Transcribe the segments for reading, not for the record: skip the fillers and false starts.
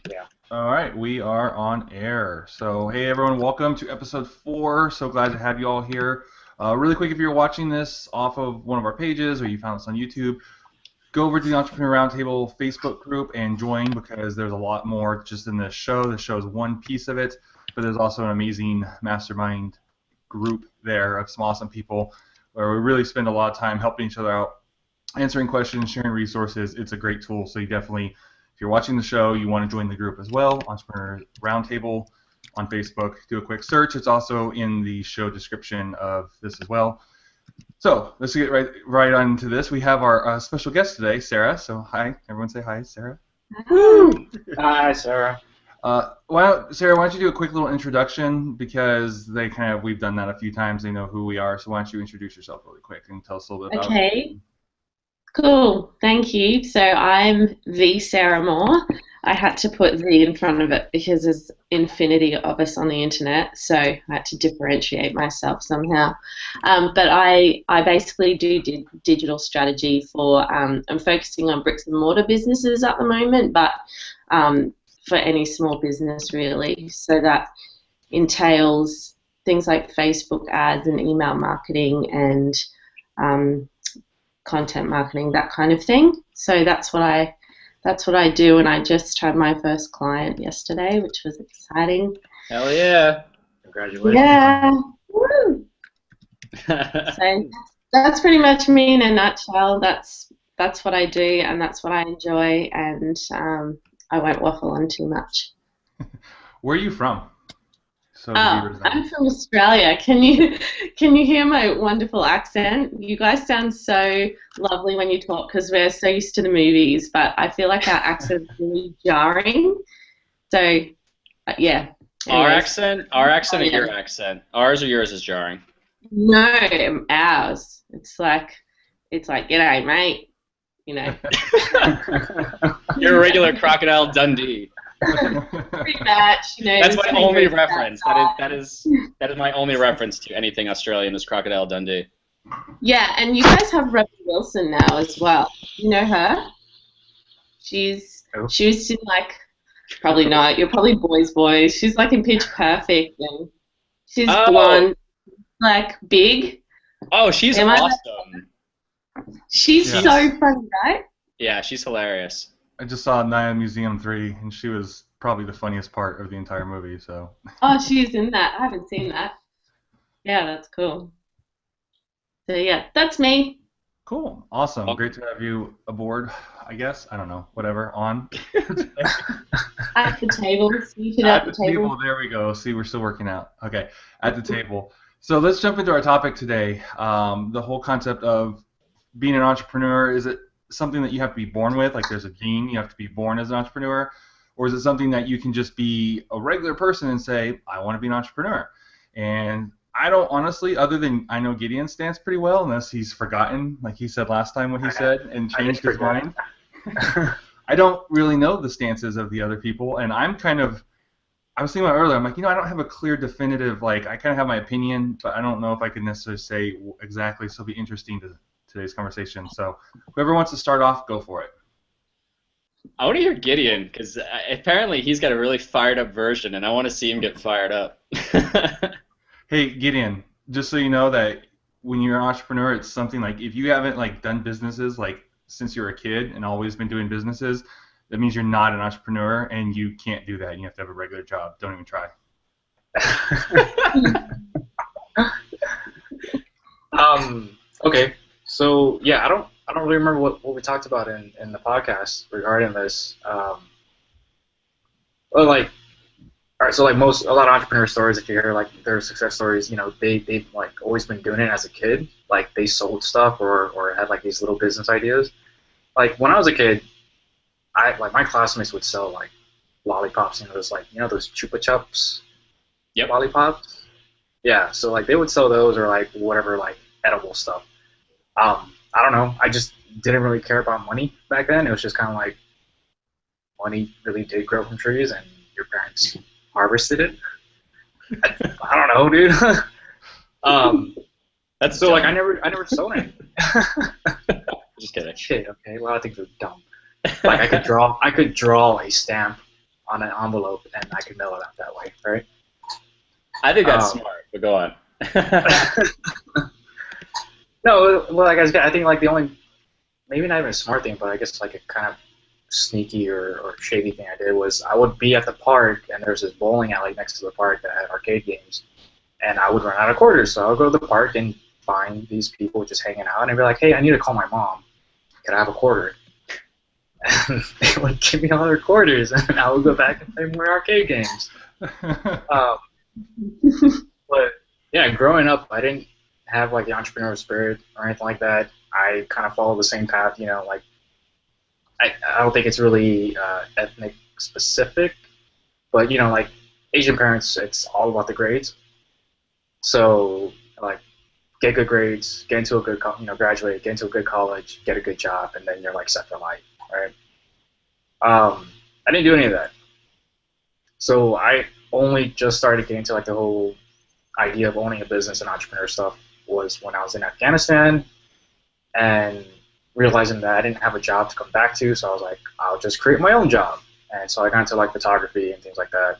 Yeah. All right, we are on air. So, hey everyone, welcome to episode 4. So glad to have you all here. Really quick, if you're watching this off of one of our pages or you found us on YouTube, go over to the Entrepreneur Roundtable Facebook group and join because there's a lot more just in this show. The show is one piece of it, but there's also an amazing mastermind group there of some awesome people where we really spend a lot of time helping each other out, answering questions, sharing resources. It's a great tool. So you definitely, if you're watching the show, you want to join the group as well, Entrepreneur Roundtable on Facebook. Do a quick search. It's also in the show description of this as well. So let's get right on to this. We have our special guest today, Sarah. So hi, everyone say hi, Sarah. Woo! Hi, Sarah. Sarah, why don't you do a quick little introduction because we've done that a few times. They know who we are. So why don't you introduce yourself really quick and tell us a little bit about Okay, cool. Thank you. So I'm the Sarah Moore. I had to put the in front of it because there's infinity of us on the internet, so I had to differentiate myself somehow. But I basically do digital strategy for, I'm focusing on bricks and mortar businesses at the moment, but for any small business really. So that entails things like Facebook ads and email marketing and um, content marketing, that kind of thing. So that's what I do, and I just had my first client yesterday, which was exciting. Hell yeah. Congratulations. Yeah. Woo. So that's pretty much me in a nutshell. That's what I do, and that's what I enjoy, and I won't waffle on too much. where are you from? So the Oh, viewers know. I'm from Australia. Can you hear my wonderful accent? You guys sound so lovely when you talk because we're so used to the movies, but I feel like our accent's really jarring. So, yeah. Our Anyways, accent, our accent, or yeah. your accent? Ours or yours is jarring. No, ours. It's like g'day, mate. You know, You're a regular Crocodile Dundee. pretty much. You know, That's there's my so many only races reference. outside. That is my only reference to anything Australian is Crocodile Dundee. Yeah, and you guys have Rebel Wilson now as well. You know her? She's Who? she was in like probably not. You're probably boys. She's like in Pitch Perfect, and she's Oh, blonde, like big. oh, she's Am I? awesome. She's Yeah. so funny, right? Yeah, she's hilarious. I just saw Night Museum 3, and she was probably the funniest part of the entire movie. So Oh, she's in that. I haven't seen that. Yeah, that's cool. So yeah, that's me cool, awesome, Oh, great to have you aboard. I guess I don't know, whatever on at the table, seated at at the the table. table. There we go. See, we're still working out. Okay, at the table. So let's jump into our topic today. The whole concept of being an entrepreneur, is it something that you have to be born with? Like there's a gene, you have to be born as an entrepreneur? Or is it something that you can just be a regular person and say, I want to be an entrepreneur? And I don't honestly, other than I know Gideon's stance pretty well, unless he's forgotten, like he said last time what he said and I changed did his forget. mind. I don't really know the stances of the other people, and I was thinking about earlier, I'm like, I don't have a clear, definitive, like, I kind of have my opinion, but I don't know if I could necessarily say exactly, so it'll be interesting to today's conversation. So whoever wants to start off, go for it. I want to hear Gideon because apparently he's got a really fired up version, and I want to see him get fired up. Hey, Gideon, just so you know that when you're an entrepreneur, it's something like if you haven't like done businesses like since you were a kid and always been doing businesses, that means you're not an entrepreneur and you can't do that. You have to have a regular job. Don't even try. Okay. So yeah, I don't really remember what we talked about in the podcast regarding this. Well, like, all right, so like a lot of entrepreneur stories, if you hear like their success stories, they've like always been doing it as a kid. Like they sold stuff or had like these little business ideas. Like when I was a kid, I like my classmates would sell like lollipops, those Chupa Chups Yep. lollipops. Yeah, so like they would sell those or like whatever like edible stuff. I don't know. I just didn't really care about money back then. It was just kind of like money really did grow from trees, and your parents harvested it. I don't know, dude. um, That's so like dumb. I never sold anything. Just kidding. Shit. Okay. A lot of things are dumb. Like I could draw a stamp on an envelope and I could mail it out that way, right? I think that's Um, smart, but go on. no, well, like I think like the only maybe not even a smart thing, but I guess like a kind of sneaky or shady thing I did was I would be at the park and there's this bowling alley next to the park that had arcade games, and I would run out of quarters, so I would go to the park and find these people just hanging out, and I'd be like, hey, I need to call my mom. Could I have a quarter? And they would give me all their quarters, and I would go back and play more arcade games. Um, but yeah, growing up, I didn't have like the entrepreneurial spirit or anything like that. I kind of followed the same path, like I don't think it's really ethnic specific, but like Asian parents, it's all about the grades. So like get good grades, get into a good, graduate, get into a good college, get a good job, and then you're like set for life, right? I didn't do any of that. So I only just started getting into like the whole idea of owning a business and entrepreneur stuff was when I was in Afghanistan and realizing that I didn't have a job to come back to, so I was like, I'll just create my own job. And so I got into like photography and things like that.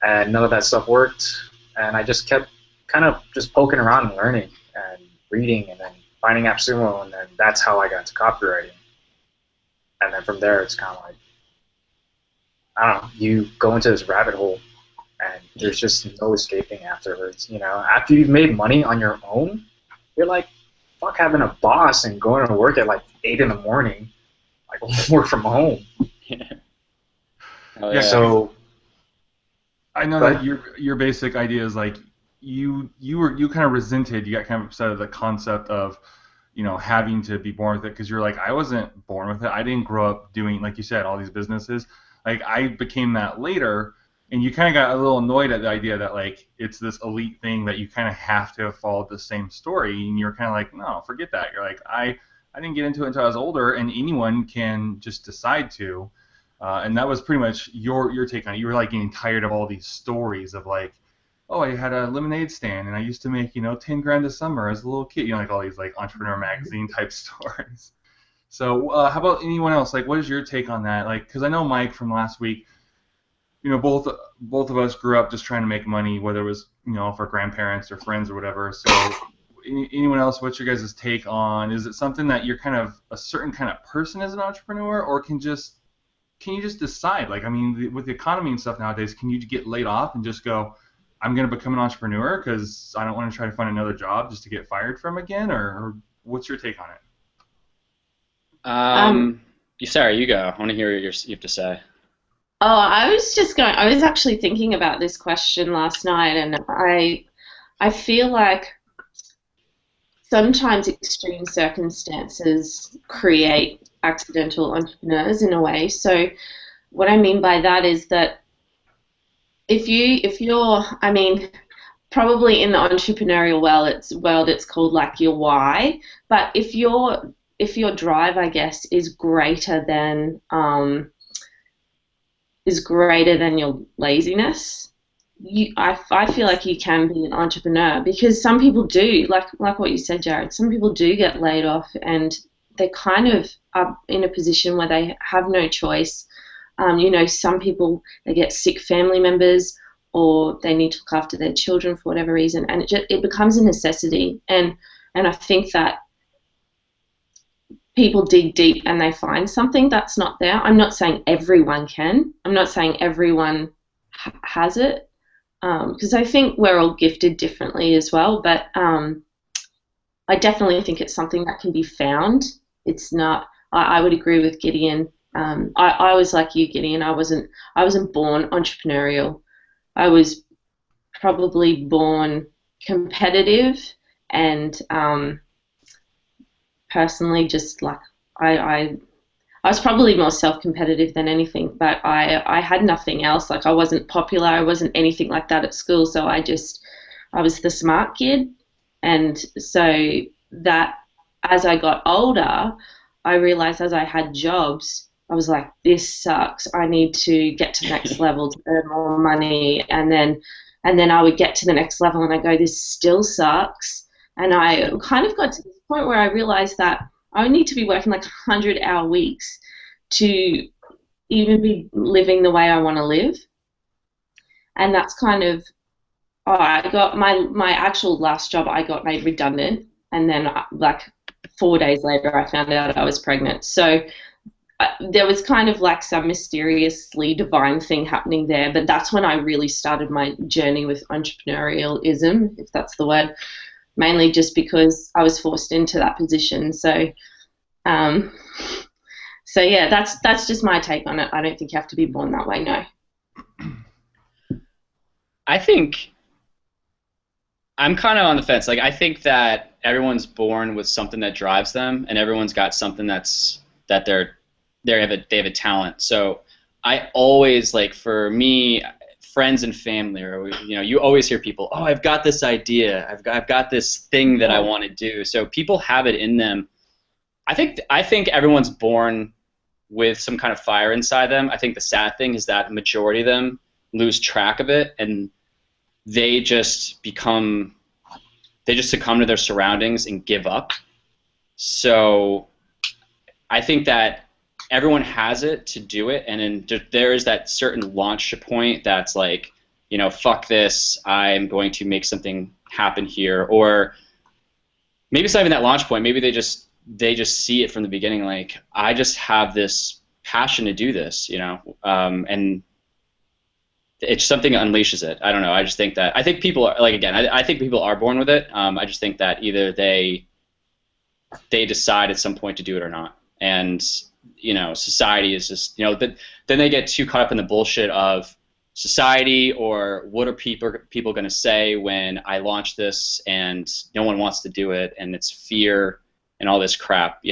And none of that stuff worked. And I just kept kind of just poking around and learning and reading and then finding AppSumo, and then that's how I got into copywriting. And then from there, it's kind of like, I don't know, you go into this rabbit hole and there's just no escaping afterwards. After you've made money on your own, you're like, fuck having a boss and going to work at like 8 in the morning, like work from home. Oh, Yeah, So I know that your basic idea is like you kind of resented, you got kind of upset at the concept of having to be born with it, because you're like, I wasn't born with it. I didn't grow up doing, like you said, all these businesses. Like I became that later, and you kind of got a little annoyed at the idea that like it's this elite thing that you kind of have to have followed the same story, and you're kind of like, no, forget that. You're like, I didn't get into it until I was older, and anyone can just decide to. And that was pretty much your take on it. You were like getting tired of all these stories of like, oh, I had a lemonade stand and I used to make 10 grand a summer as a little kid. Like all these like entrepreneur magazine type stories. So how about anyone else? Like, what is your take on that? Like, because I know Mike from last week. Both of us grew up just trying to make money, whether it was for grandparents or friends or whatever. So anyone else, what's your guys' take on? Is it something that you're kind of a certain kind of person as an entrepreneur, or can you just decide? Like, I mean, with the economy and stuff nowadays, can you get laid off and just go, I'm going to become an entrepreneur because I don't want to try to find another job just to get fired from again? Or what's your take on it? Sarah, you go. I want to hear what you have to say. Oh, I was actually thinking about this question last night, and I feel like sometimes extreme circumstances create accidental entrepreneurs in a way. So what I mean by that is that if you're, I mean, probably in the entrepreneurial world it's called like your why, but if your drive, I guess, is greater than your laziness, I feel like you can be an entrepreneur, because some people do, like what you said, Jared, some people do get laid off and they kind of are in a position where they have no choice. Some people, they get sick family members or they need to look after their children for whatever reason, and it becomes a necessity. And I think that people dig deep and they find something that's not there. I'm not saying everyone can. I'm not saying everyone has it, because I think we're all gifted differently as well. But I definitely think it's something that can be found. It's not. I would agree with Gideon. I was like you, Gideon. I wasn't born entrepreneurial. I was probably born competitive and personally just like I was probably more self-competitive than anything, but I had nothing else. Like I wasn't popular, I wasn't anything like that at school, so I was the smart kid. And so that as I got older, I realized as I had jobs, I was like, this sucks. I need to get to the next level to earn more money. And then I would get to the next level and I go, this still sucks. And I kind of got to this point where I realized that I need to be working like 100-hour weeks to even be living the way I want to live. And that's kind of, I got my actual last job, I got made redundant. And then, like, 4 days later, I found out I was pregnant. So there was kind of like some mysteriously divine thing happening there. But that's when I really started my journey with entrepreneurialism, if that's the word, mainly just because I was forced into that position. Um, so yeah, that's just my take on it. I don't think you have to be born that way, no. I think I'm kind of on the fence. Like, I think that everyone's born with something that drives them, and everyone's got something that they have a talent. So I always, like, for me, friends and family, or you always hear people, oh, I've got this idea, I've got this thing that I want to do. So people have it in them. I think everyone's born with some kind of fire inside them. I think the sad thing is that majority of them lose track of it, and they just succumb to their surroundings and give up. So I think that everyone has it to do it, and then there is that certain launch point that's like, fuck this, I'm going to make something happen here. Or maybe it's not even that launch point. Maybe they just see it from the beginning, like, I just have this passion to do this, and it's something that unleashes it. I don't know. I just think that, I think people are, like, again, I think people are born with it. I just think that either they decide at some point to do it or not. And, society is just, then they get too caught up in the bullshit of society, or what are people going to say when I launch this and no one wants to do it, and it's fear and all this crap,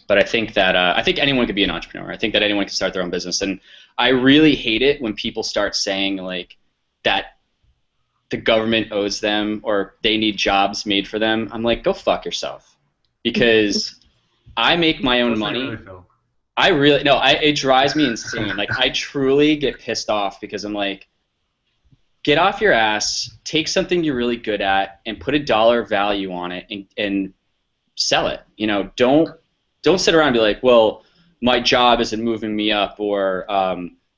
but I think that I think anyone could be an entrepreneur. I think that anyone can start their own business, and I really hate it when people start saying, like, that the government owes them or they need jobs made for them. I'm like, go fuck yourself, because I make my own money. It drives me insane. Like, I truly get pissed off because I'm like, get off your ass, take something you're really good at, and put a dollar value on it, and sell it. Don't sit around and be like, well, my job isn't moving me up, or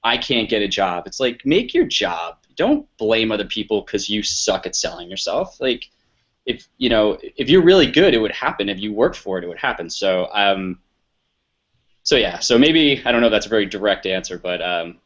I can't get a job. It's like, make your job. Don't blame other people because you suck at selling yourself. Like, if you're really good, it would happen. If you worked for it, it would happen. So so maybe, I don't know if that's a very direct answer, but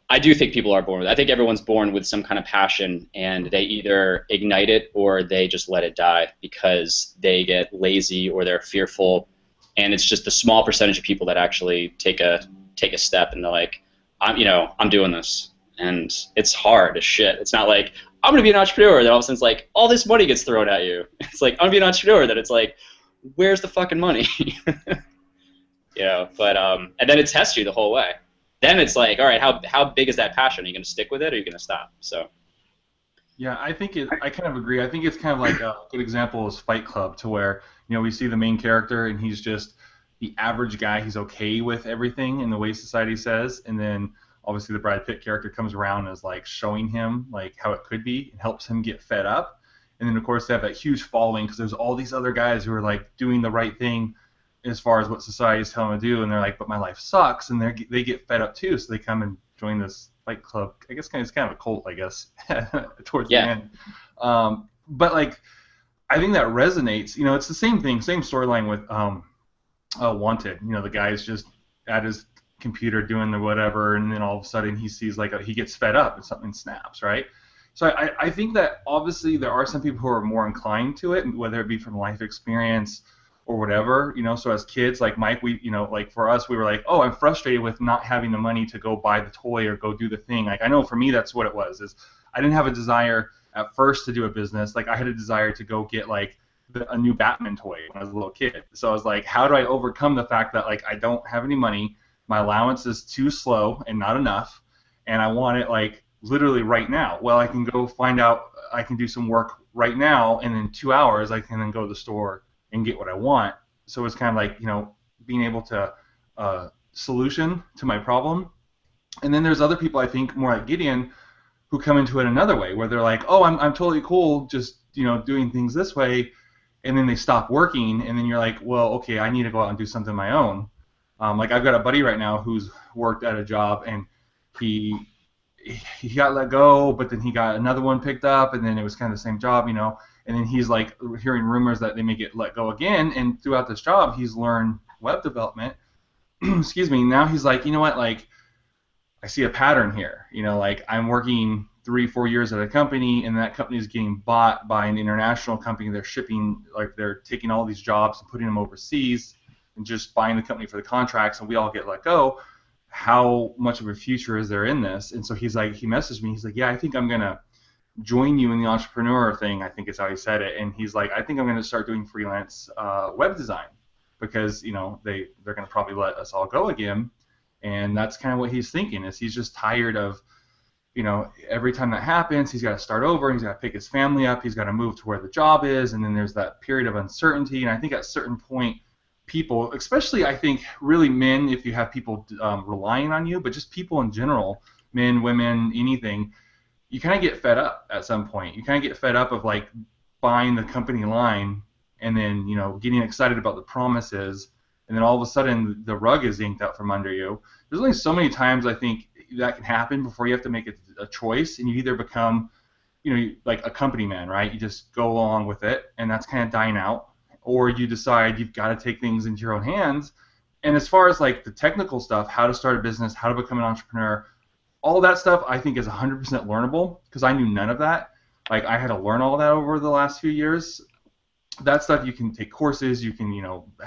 I do think people are born with it. I think everyone's born with some kind of passion, and they either ignite it or they just let it die because they get lazy or they're fearful. And it's just the small percentage of people that actually take a step and they're like, I'm doing this, and it's hard as shit. It's not like, I'm gonna be an entrepreneur, then all of a sudden it's like all this money gets thrown at you. It's like, I'm gonna be an entrepreneur, then it's like, where's the fucking money? But and then it tests you the whole way. Then it's like, all right, how big is that passion? Are you gonna stick with it, or are you gonna stop? So. Yeah, I kind of agree. I think it's kind of like a good example is Fight Club, to where, we see the main character and he's just the average guy. He's okay with everything in the way society says, and then obviously the Brad Pitt character comes around and is like showing him like how it could be and helps him get fed up. And then of course they have that huge following because there's all these other guys who are like doing the right thing as far as what society is telling them to do, and they're like, but my life sucks, and they get fed up too, so they come and join this Fight Club. I guess it's kind of a cult, I guess, towards the end. But like, I think that resonates. It's the same thing, same storyline with Wanted. The guy's just at his computer doing the whatever, and then all of a sudden he sees like he gets fed up and something snaps, right? So I think that obviously there are some people who are more inclined to it, whether it be from life experience or whatever, so as kids, like Mike, we, like for us, we were like, oh, I'm frustrated with not having the money to go buy the toy or go do the thing. Like, I know for me that's what it was, is I didn't have a desire at first to do a business. Like, I had a desire to go get like a new Batman toy when I was a little kid. So I was like, how do I overcome the fact that like I don't have any money, my allowance is too slow and not enough, and I want it like literally right now? Well, I can go find out, I can do some work right now, and in 2 hours I can then go to the store and get what I want. So it's kind of like, being able to solution to my problem. And then there's other people, I think, more like Gideon, who come into it another way, where they're like, oh, I'm totally cool just, doing things this way, and then they stop working, and then you're like, well, okay, I need to go out and do something of my own. Like I've got a buddy right now who's worked at a job and he he got let go, but then he got another one picked up, and then it was kind of the same job, And then he's like hearing rumors that they may get let go again, and throughout this job, he's learned web development. Excuse me. Now he's like, you know what? Like, I see a pattern here. Like I'm working 3-4 years at a company, and that company is getting bought by an international company. They're shipping, like they're taking all these jobs and putting them overseas, and just buying the company for the contracts, and we all get let go. How much of a future is there in this? And so he's like, he messaged me. He's like, yeah, I think I'm gonna join you in the entrepreneur thing. I think is how he said it. And he's like, I think I'm gonna start doing freelance web design because they're gonna probably let us all go again. And that's kind of what he's thinking. Is he's just tired of every time that happens, he's got to start over. He's got to pick his family up. He's got to move to where the job is, and then there's that period of uncertainty. And I think at a certain point, people, especially I think really men, if you have people relying on you, but just people in general, men, women, anything, you kind of get fed up at some point. You kind of get fed up of like buying the company line and then getting excited about the promises, and then all of a sudden the rug is yanked out from under you. There's only so many times I think that can happen before you have to make a choice, and you either become like a company man, right? You just go along with it, and that's kind of dying out, or you decide you've got to take things into your own hands. And as far as like the technical stuff, how to start a business, how to become an entrepreneur, all that stuff I think is 100% learnable because I knew none of that. Like I had to learn all that over the last few years. That stuff you can take courses, you can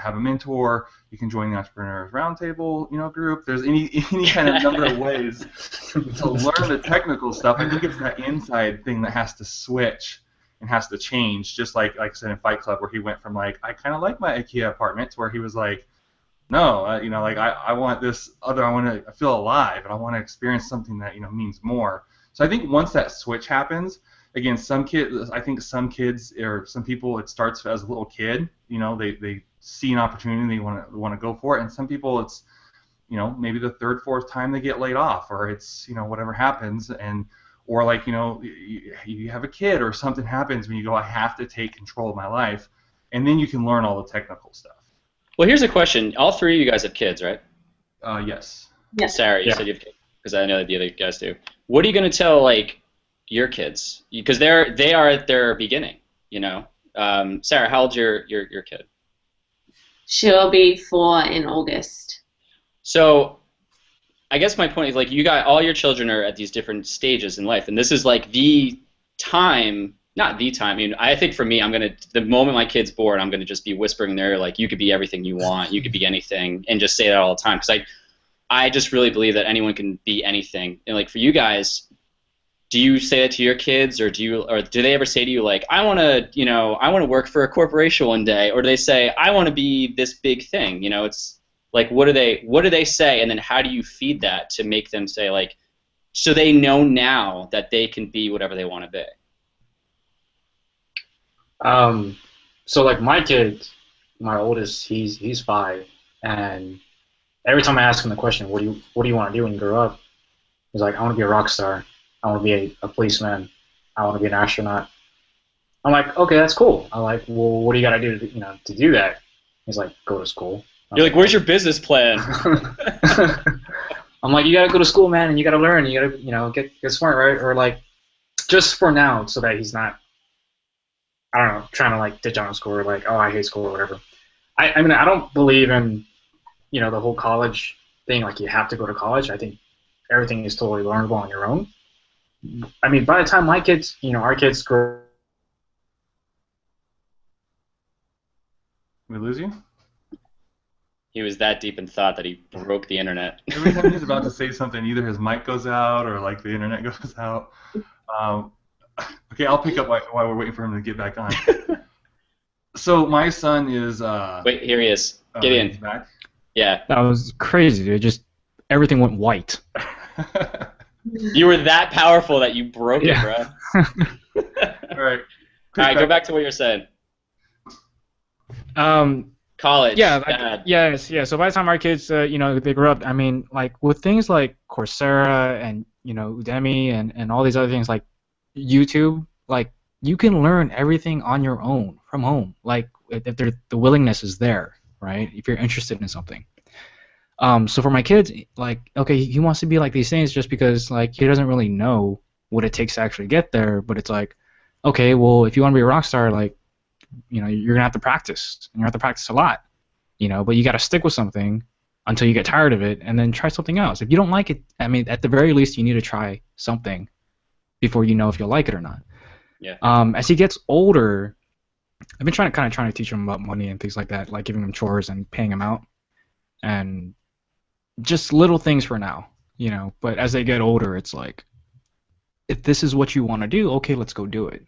have a mentor, you can join the Entrepreneurs Roundtable group. There's any kind of number of ways to learn the technical stuff. I think it's that inside thing that has to switch and has to change. Just like I said in Fight Club, where he went from like I kind of like my IKEA apartment to where he was like, no, like I want this other. I want to feel alive, and I want to experience something that means more. So I think once that switch happens. Again, I think some kids or some people, it starts as a little kid. They see an opportunity, they want to go for it, and some people, it's maybe the third, fourth time they get laid off, or it's whatever happens, or like you have a kid or something happens when you go, I have to take control of my life, and then you can learn all the technical stuff. Well, here's a question. All three of you guys have kids, right? Yes. Yes. Sarah, you said you have kids, because I know that the other guys do. What are you going to tell your kids, because they are at their beginning, Sarah, how old's your kid? She'll be 4 in August. So I guess my point is you got all your children are at these different stages in life, and this is like the time, not the time. I mean, I think for me, the moment my kid's born, I'm gonna just be whispering there like, you could be everything you want, you could be anything, and just say that all the time, because I just really believe that anyone can be anything. And for you guys, do you say that to your kids, or do they ever say to you like, I want to work for a corporation one day, or do they say, I want to be this big thing? It's like, what do they say, and then how do you feed that to make them say so they know now that they can be whatever they want to be? So my kid, my oldest, he's 5, and every time I ask him the question, what do you want to do when you grow up? He's like, I want to be a rock star. I want to be a policeman. I want to be an astronaut. I'm like, okay, that's cool. I'm like, well, what do you got to do to do that? He's like, go to school. You're like, where's your business plan? I'm like, you got to go to school, man, and you got to learn. You got to get smart, right? Or just for now, so that he's not, I don't know, trying to ditch on school, or oh, I hate school or whatever. I mean, I don't believe in the whole college thing. You have to go to college. I think everything is totally learnable on your own. I mean, by the time my kids, our kids grow. Did we lose you? He was that deep in thought that he broke the internet. Every time he's about to say something, either his mic goes out or the internet goes out. Okay, I'll pick up while we're waiting for him to get back on. So my son is. Wait, here he is. Get in. He's back. Yeah. That was crazy, dude. Everything went white. You were that powerful that you broke it, bro. All right. All right, go back to what you're saying. College. Yeah. So by the time our kids, they grow up, I mean, with things like Coursera and Udemy and all these other things like YouTube, you can learn everything on your own from home. If the willingness is there, right? If you're interested in something. So for my kids, like, okay, he wants to be like these things just because like he doesn't really know what it takes to actually get there. But it's like, okay, well, if you want to be a rock star, like, you're gonna have to practice, and you have to practice a lot, But you got to stick with something until you get tired of it, and then try something else. If you don't like it, I mean, at the very least, you need to try something before you know if you'll like it or not. Yeah. As he gets older, I've been trying to teach him about money and things like that, like giving him chores and paying him out, and just little things for now, But as they get older, it's like, if this is what you want to do, okay, let's go do it.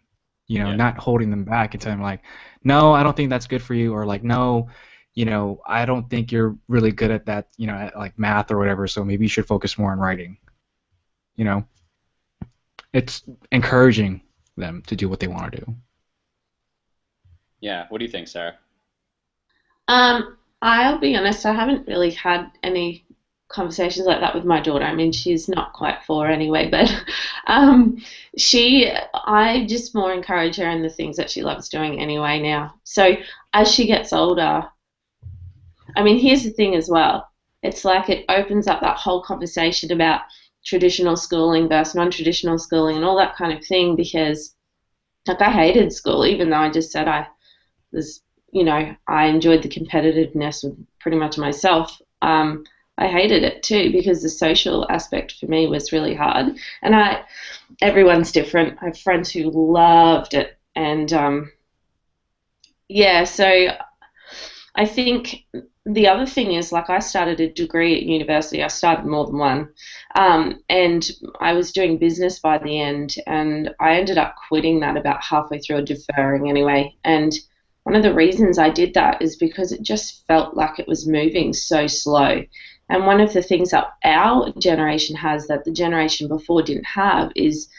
Yeah. Not holding them back and telling them like, no, I don't think that's good for you, or like, no, I don't think you're really good at that, at like math or whatever, so maybe you should focus more on writing. It's encouraging them to do what they want to do. Yeah. What do you think, Sarah? I'll be honest, I haven't really had any conversations like that with my daughter. I mean, she's not quite 4 anyway, but I just more encourage her in the things that she loves doing anyway now. So as she gets older, I mean, here's the thing as well. It's like it opens up that whole conversation about traditional schooling versus non-traditional schooling and all that kind of thing, because like I hated school, even though I just said I was, I enjoyed the competitiveness with pretty much myself. I hated it too because the social aspect for me was really hard. And everyone's different. I have friends who loved it. And so I think the other thing is, like, I started a degree at university. I started more than one. And I was doing business by the end, and I ended up quitting that about halfway through, or deferring anyway. And one of the reasons I did that is because it just felt like it was moving so slow. And one of the things that our generation has that the generation before didn't have is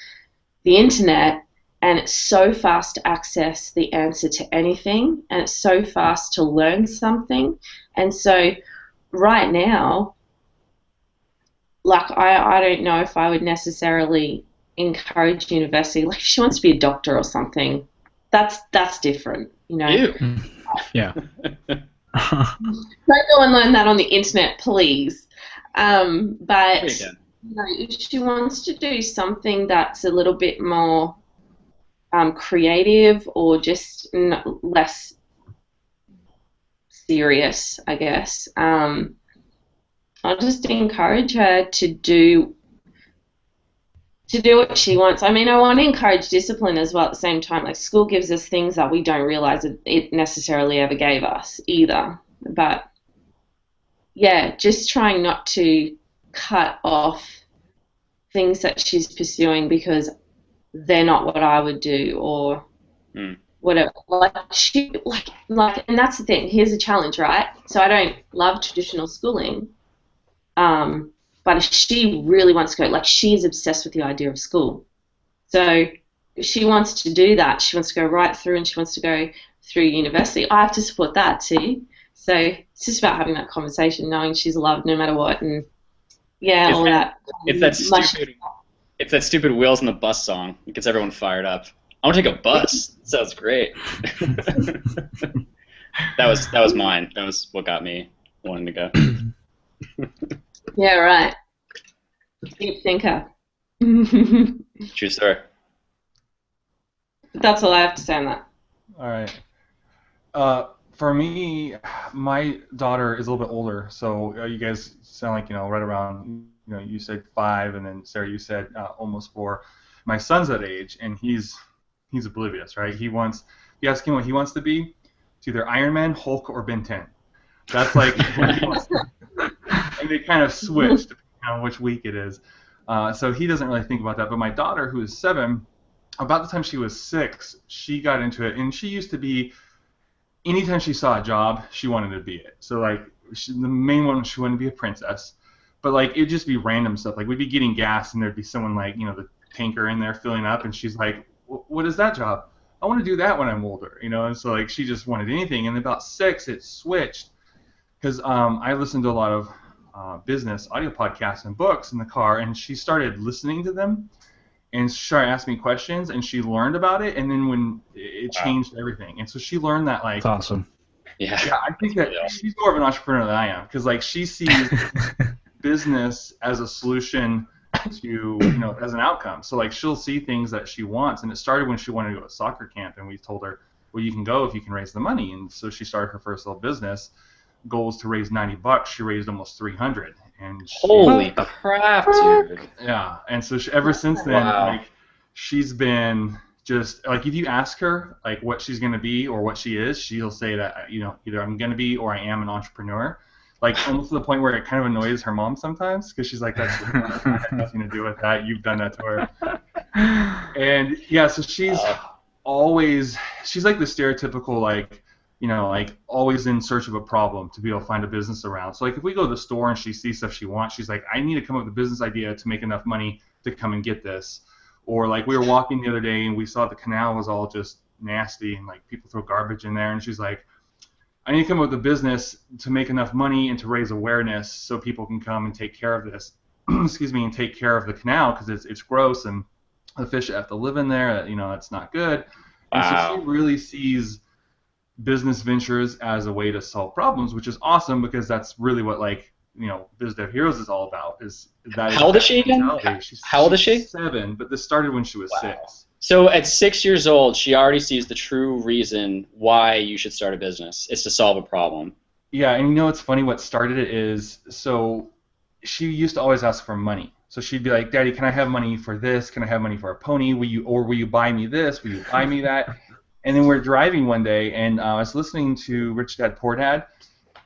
the internet, and it's so fast to access the answer to anything, and it's so fast to learn something. And so right now, like, I don't know if I would necessarily encourage university. Like, if she wants to be a doctor or something, that's different, Ew. Yeah. Don't go and learn that on the internet, please. But if she wants to do something that's a little bit more creative, or just less serious, I guess, I'll just encourage her to do what she wants. I mean, I want to encourage discipline as well at the same time. Like, school gives us things that we don't realize it necessarily ever gave us either. But yeah, just trying not to cut off things that she's pursuing because they're not what I would do, or whatever. And that's the thing. Here's a challenge, right? So I don't love traditional schooling. But if she really wants to go, like, she's obsessed with the idea of school. So if she wants to do that, she wants to go right through, and she wants to go through university, I have to support that too. So it's just about having that conversation, knowing she's loved no matter what, and all that. It's that stupid Wheels on the Bus song. It gets everyone fired up. I want to take a bus. It sounds great. That was mine. That was what got me wanting to go. Yeah, right. Deep thinker. True story. That's all I have to say on that. All right. For me, my daughter is a little bit older, so you guys sound like, right around, you said 5, and then Sarah, you said almost 4. My son's that age, and he's oblivious, right? You ask him what he wants to be, it's either Iron Man, Hulk, or Ben 10. That's like what he wants to be. And they kind of switch depending on which week it is. So he doesn't really think about that. But my daughter, who is 7, about the time she was 6, she got into it, and she used to be, anytime she saw a job, she wanted to be it. So, like, the main one, she wanted to be a princess. But, like, it'd just be random stuff. Like, we'd be getting gas, and there'd be someone, like, the tanker in there filling up, and she's like, what is that job? I want to do that when I'm older, And so, like, she just wanted anything. And about 6, it switched. Because I listened to a lot of business audio podcasts and books in the car, and she started listening to them and started asking me questions, and she learned about it, and then when it changed everything. And so she learned that, like, That's awesome. Yeah. Yeah, I think that she's more of an entrepreneur than I am because like she sees business as a solution to as an outcome. So like she'll see things that she wants, and it started when she wanted to go to soccer camp, and we told her, well, you can go if you can raise the money, and so she started her first little business. Goal was to raise $90. She raised almost 300, and Holy crap, dude! yeah, and so ever since then, like she's been just like if you ask her like what she's gonna be or what she is, she'll say that either I'm gonna be or I am an entrepreneur. Like almost to the point where it kind of annoys her mom sometimes because she's like, "That's I had nothing to do with that. You've done that to her." And yeah, so she's like the stereotypical like like always in search of a problem to be able to find a business around. So like if we go to the store and she sees stuff she wants, she's like, I need to come up with a business idea to make enough money to come and get this. Or like we were walking the other day and we saw the canal was all just nasty and like people throw garbage in there, and she's like, I need to come up with a business to make enough money and to raise awareness so people can come and take care of this, excuse me, and take care of the canal because it's gross and the fish have to live in there. That's not good. And so she really sees business ventures as a way to solve problems, which is awesome because that's really what Biz Dev Heroes is all about. How old is she again? How old is she? 7, but this started when she was 6. So at 6 years old, she already sees the true reason why you should start a business. It's to solve a problem. Yeah, and it's funny. What started it is so she used to always ask for money. So she'd be like, Daddy, can I have money for this? Can I have money for a pony? Will you buy me this? Will you buy me that? And then we're driving one day, and I was listening to Rich Dad Poor Dad,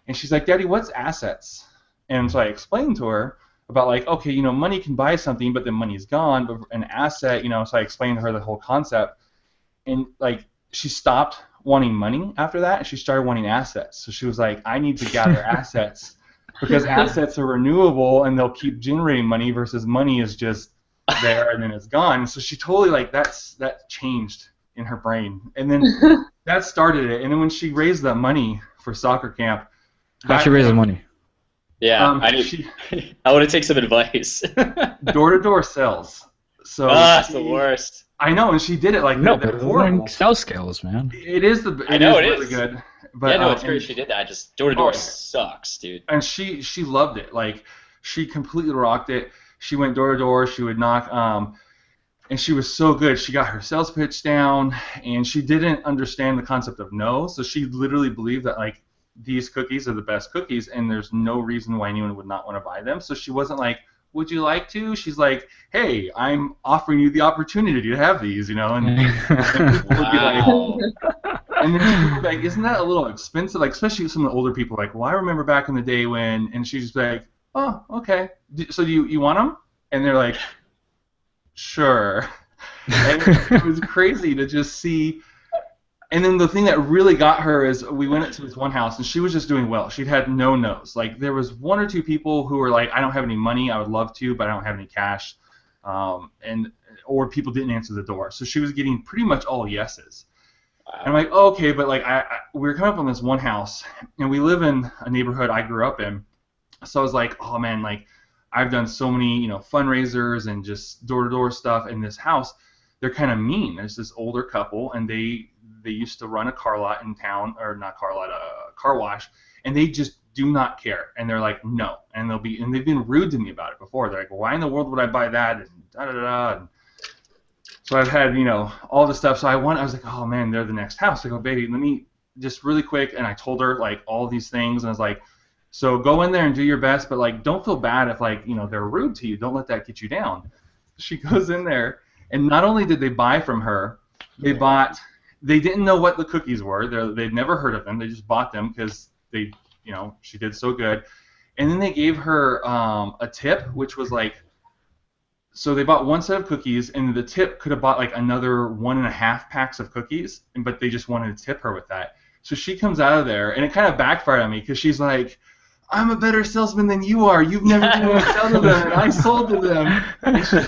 and she's like, Daddy, what's assets? And so I explained to her about like, okay, money can buy something, but then money's gone. But an asset, so I explained to her the whole concept, and like she stopped wanting money after that, and she started wanting assets. So she was like, I need to gather assets because assets are renewable and they'll keep generating money versus money is just there and then it's gone. So she totally like that changed in her brain, and then that started it. And then when she raised the money for soccer camp, how'd she raise the money? Yeah, I want to take some advice. Door-to-door sales. So that's the worst. I know, and she did it like no, but learning sales skills, man. It is really good. But yeah, no, it's great she did that. Just door-to-door sucks, dude. And she loved it. Like she completely rocked it. She went door-to-door. She would knock. And she was so good. She got her sales pitch down, and she didn't understand the concept of no. So she literally believed that like these cookies are the best cookies, and there's no reason why anyone would not want to buy them. So she wasn't like, would you like to? She's like, hey, I'm offering you the opportunity to have these, and people would be like, and then people would be like, isn't that a little expensive? Like, especially some of the older people, like, well, I remember back in the day when, and she's just like, oh, okay. So do you want them? And they're like, sure. And it was crazy to just see. And then the thing that really got her is we went to this one house, and she was just doing well. She'd had no no's. Like, there was 1 or 2 people who were like, I don't have any money. I would love to, but I don't have any cash. Or people didn't answer the door. So she was getting pretty much all yeses. Wow. And I'm like, oh, okay, but like we were coming up on this one house, and we live in a neighborhood I grew up in. So I was like, oh, man, like, I've done so many, fundraisers and just door-to-door stuff in this house. They're kind of mean. There's this older couple, and they used to run a car lot in town, or not car lot, a car wash, and they just do not care. And they're like, no. And they've been rude to me about it before. They're like, why in the world would I buy that? And da-da-da-da. And so I've had, all this stuff. So I was like, oh, man, they're the next house. I go, baby, let me just really quick. And I told her, like, all these things. And I was like, so go in there and do your best, but, like, don't feel bad if, like, they're rude to you. Don't let that get you down. She goes in there, and not only did they buy from her, they didn't know what the cookies were. They'd never heard of them. They just bought them because she did so good. And then they gave her a tip, which was like, so they bought 1 set of cookies, and the tip could have bought like another 1.5 packs of cookies, but they just wanted to tip her with that. So she comes out of there, and it kind of backfired on me because she's like, I'm a better salesman than you are. You've never been able to sell to them, and I sold to them. And she,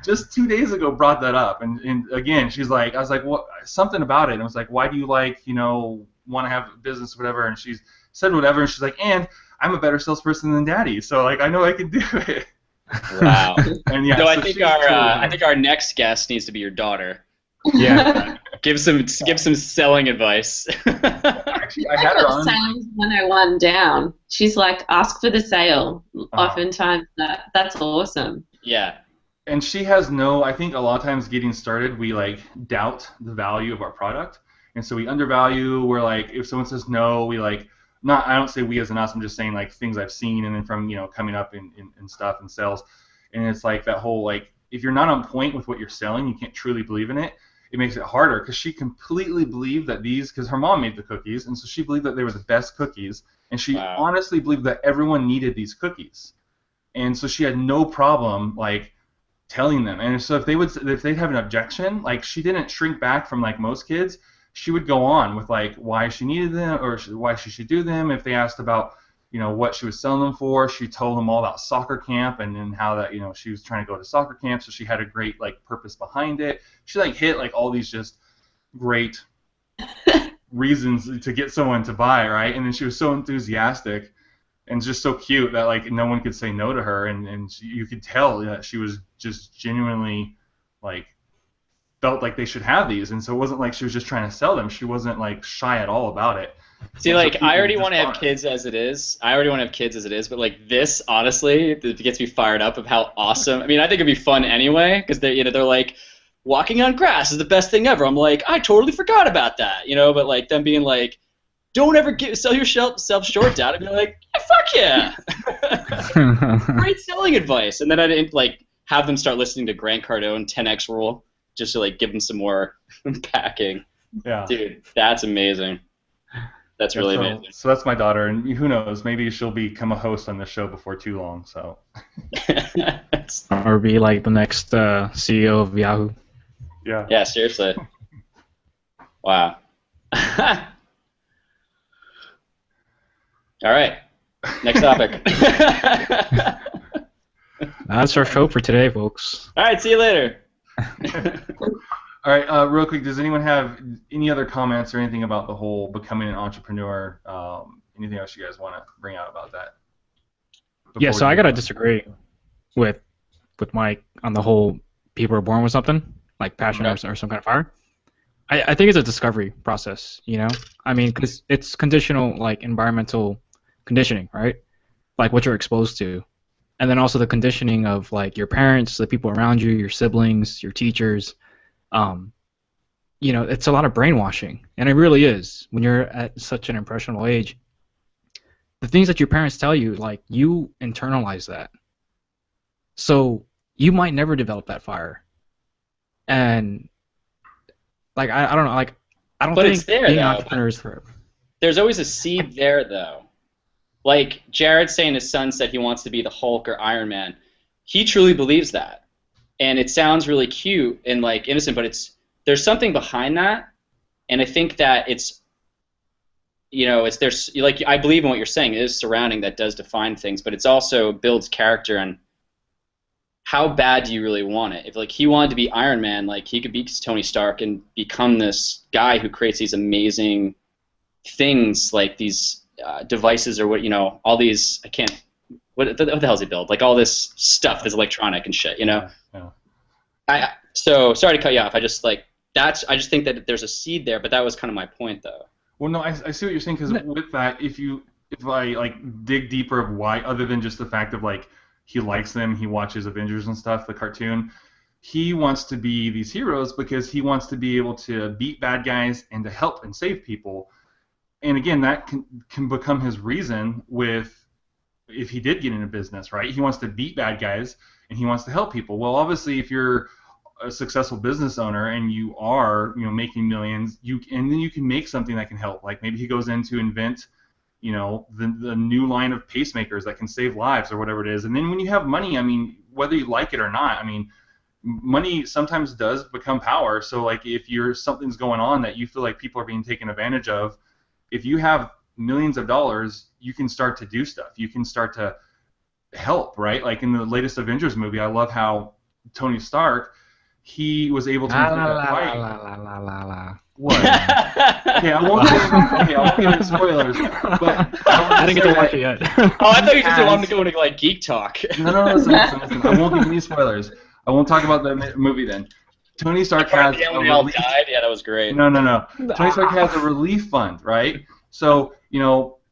just 2 days ago brought that up, and again, she's like, I was like, what? Something about it. And I was like, why do you like, want to have a business, whatever? And she said whatever, and she's like, and I'm a better salesperson than Daddy, so like I know I can do it. Wow. And yeah, so I think our next guest needs to be your daughter. Yeah. Give some selling advice. Actually, I had her on. Sales 101 down. She's like, ask for the sale. Uh-huh. Oftentimes, that's awesome. Yeah. And she has no, I think a lot of times getting started, we like doubt the value of our product. And so we undervalue, we're like, if someone says no, we like, not, I don't say we as an us, I'm just saying like things I've seen and then from, coming up in stuff and sales. And it's like that whole, like, if you're not on point with what you're selling, you can't truly believe in it. It makes it harder because she completely believed that because her mom made the cookies, and so she believed that they were the best cookies, and she honestly believed that everyone needed these cookies. And so she had no problem, like, telling them. And so if they'd have an objection, like, she didn't shrink back from like most kids. She would go on with like why she needed them or why she should do them. If they asked about what she was selling them for, she told them all about soccer camp and then how that she was trying to go to soccer camp, so she had a great like purpose behind it. She like hit like all these just great reasons to get someone to buy, right? And then she was so enthusiastic and just so cute that like no one could say no to her, and you could tell that she was just genuinely like felt like they should have these, and so it wasn't like she was just trying to sell them. She wasn't like shy at all about it. See, like, I already want to have kids as it is. But like this, honestly, it gets me fired up of how awesome. I mean, I think it'd be fun anyway because they're like, walking on grass is the best thing ever. I'm like, I totally forgot about that, But like them being like, don't ever sell yourself short, Dad. I'd be like, yeah, fuck yeah, great selling advice. And then I didn't like have them start listening to Grant Cardone 10x Rule just to like give them some more backing. Yeah, dude, that's amazing. That's really amazing. So that's my daughter, and who knows, maybe she'll become a host on the show before too long. So, or be like the next CEO of Yahoo. Yeah. Yeah, seriously. Wow. All right. Next topic. That's our show for today, folks. All right. See you later. All right, real quick, does anyone have any other comments or anything about the whole becoming an entrepreneur? Anything else you guys want to bring out about that? Yeah, so I gotta disagree with Mike on the whole people are born with something, like passion or some kind of fire. I think it's a discovery process, I mean, because it's conditional, like environmental conditioning, right? Like what you're exposed to. And then also the conditioning of like your parents, the people around you, your siblings, your teachers. It's a lot of brainwashing, and it really is when you're at such an impressionable age. The things that your parents tell you, like, you internalize that. So you might never develop that fire. And like I don't know, like I don't think being entrepreneurs forever. There's always a seed there, though. Like Jared saying his son said he wants to be the Hulk or Iron Man. He truly believes that. And it sounds really cute and like innocent, but there's something behind that, and I think that there's like I believe in what you're saying. It is surrounding that does define things, but it's also builds character and how bad do you really want it? If like he wanted to be Iron Man, like he could be Tony Stark and become this guy who creates these amazing things, like these devices or what all these What the hell does he build? Like all this stuff that's electronic and shit, Yeah. So sorry to cut you off. I just think that there's a seed there, but that was kind of my point, though. Well, no, I see what you're saying, because with that, if I like dig deeper of why, other than just the fact of like he likes them, he watches Avengers and stuff, the cartoon, he wants to be these heroes because he wants to be able to beat bad guys and to help and save people. And again, that can become his reason if he did get into business, right? He wants to beat bad guys and he wants to help people. Well, obviously, if you're a successful business owner and you are, making millions, and then you can make something that can help. Like maybe he goes in to invent, the new line of pacemakers that can save lives or whatever it is. And then when you have money, I mean, whether you like it or not, I mean, money sometimes does become power. So like if something's going on that you feel like people are being taken advantage of, if you have millions of dollars, you can start to do stuff. You can start to help, right? Like in the latest Avengers movie, I love how Tony Stark, he was able to fight. What? Okay, I won't give any spoilers. But I didn't get to watch it yet. Oh, I thought you just wanted to go into like geek talk. No, listen. I won't give any spoilers. I won't talk about the movie then. Tony Stark Part has at the end a when they all relief. died. Yeah, that was great. No. Tony Stark has a relief fund, right? So,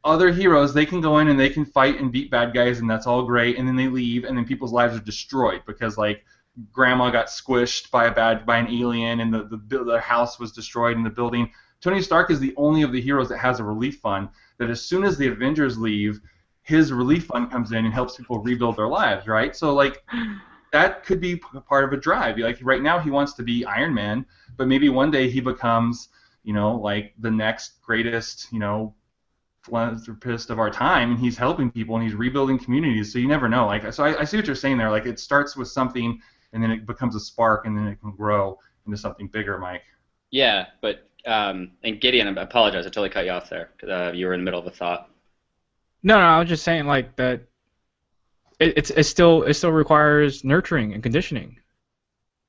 other heroes, they can go in and they can fight and beat bad guys, and that's all great. And then they leave, and then people's lives are destroyed because, like, grandma got squished by an alien, and the house was destroyed in the building. Tony Stark is the only of the heroes that has a relief fund. That as soon as the Avengers leave, his relief fund comes in and helps people rebuild their lives, right? So, like, that could be part of a drive. Like, right now he wants to be Iron Man, but maybe one day he becomes, like the next greatest, philanthropist of our time, and he's helping people and he's rebuilding communities. So you never know. Like, so I see what you're saying there. Like, it starts with something, and then it becomes a spark, and then it can grow into something bigger, Mike. Yeah, but and Gideon, I apologize. I totally cut you off there. You were in the middle of a thought. No, I was just saying like that. It still requires nurturing and conditioning.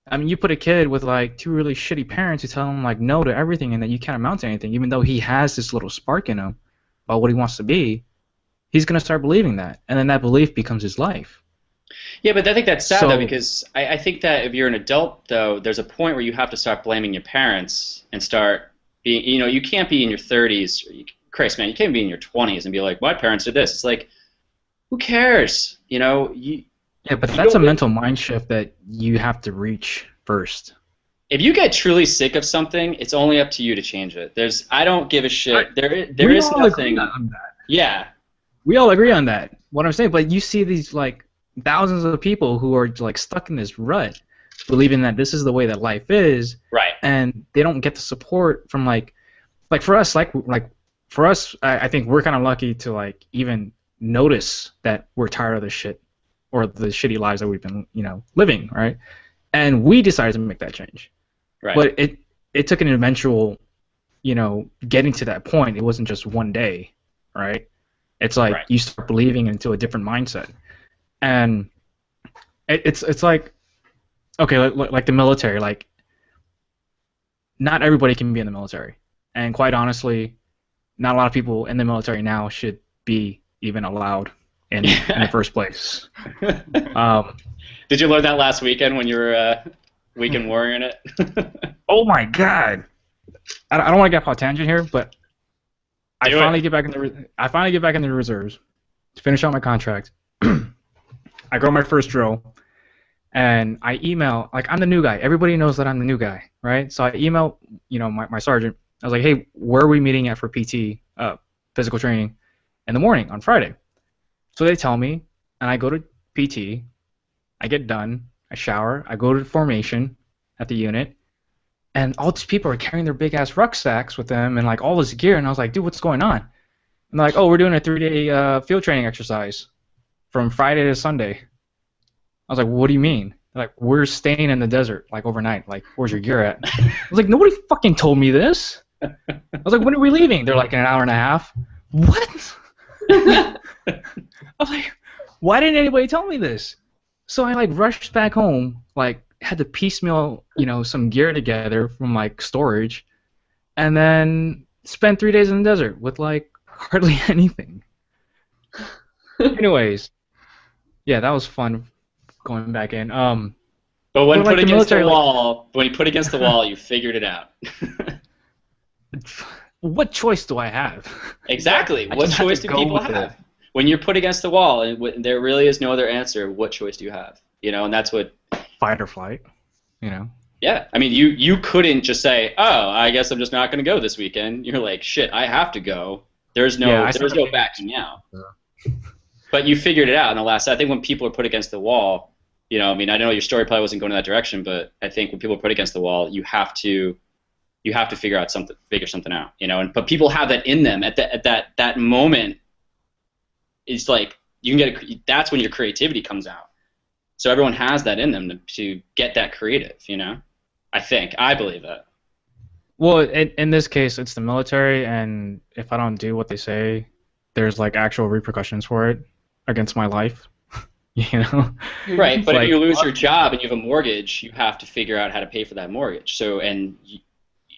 I mean, you put a kid with like two really shitty parents who tell him like no to everything and that you can't amount to anything, even though he has this little spark in him about what he wants to be. He's gonna start believing that, and then that belief becomes his life. Yeah, but I think that's sad So- though, because I think that if you're an adult though, there's a point where you have to start blaming your parents and start being, you can't be in your 30s. Christ, man, you can't be in your 20s and be like, my parents did this. It's like, who cares? Yeah, but that's a mental mind shift that you have to reach first. If you get truly sick of something, it's only up to you to change it. I don't give a shit. There We is all nothing. agree on that. Yeah. We all agree on that. What I'm saying, but you see these like thousands of people who are like stuck in this rut, believing that this is the way that life is, Right. and they don't get the support from like for us, I think we're kind of lucky to like even notice that we're tired of this shit or the shitty lives that we've been living, right? And we decided to make that change. Right. But it took an eventual, getting to that point. It wasn't just one day, right? It's like you start believing into a different mindset, and it's like, okay, like the military. Like, not everybody can be in the military, and quite honestly, not a lot of people in the military now should be even allowed in the first place. Did you learn that last weekend when you were weekend warrior in it? Oh my God! I don't want to get off tangent here, but I finally get back in the reserves to finish out my contract. I go to my first drill, and I email, like, I'm the new guy. Everybody knows that I'm the new guy, right? So I email, my sergeant. I was like, hey, where are we meeting at for PT, physical training, in the morning on Friday? So they tell me, and I go to PT. I get done. I shower. I go to formation at the unit. And all these people are carrying their big-ass rucksacks with them and, like, all this gear. And I was like, dude, what's going on? And they're like, oh, we're doing a 3-day field training exercise from Friday to Sunday. I was like, what do you mean? They're like, we're staying in the desert, like, overnight. Like, where's your gear at? I was like, nobody fucking told me this. I was like, when are we leaving? They're like, in an hour and a half. What? I was like, why didn't anybody tell me this? So I, like, rushed back home, like, had to piecemeal, some gear together from like storage, and then spent 3 days in the desert with like hardly anything. Anyways, yeah, that was fun going back in. But when like, put against the wall, when you put against the wall, you figured it out. What choice do I have? Exactly. What choice do people have? When you're put against the wall and there really is no other answer, what choice do you have? And that's what. Fight or flight, Yeah, I mean, you couldn't just say, "Oh, I guess I'm just not going to go this weekend." You're like, "Shit, I have to go." There's no backing out. Yeah. But you figured it out in the last. I think when people are put against the wall, I mean, I know your story probably wasn't going in that direction, but I think when people are put against the wall, you have to figure something out, but people have that in them at that moment. It's like you can get that's when your creativity comes out. So everyone has that in them to get that creative, I believe that. Well, in this case, it's the military, and if I don't do what they say, there's like actual repercussions for it against my life, Right, but if you lose your job and you have a mortgage, you have to figure out how to pay for that mortgage. So, and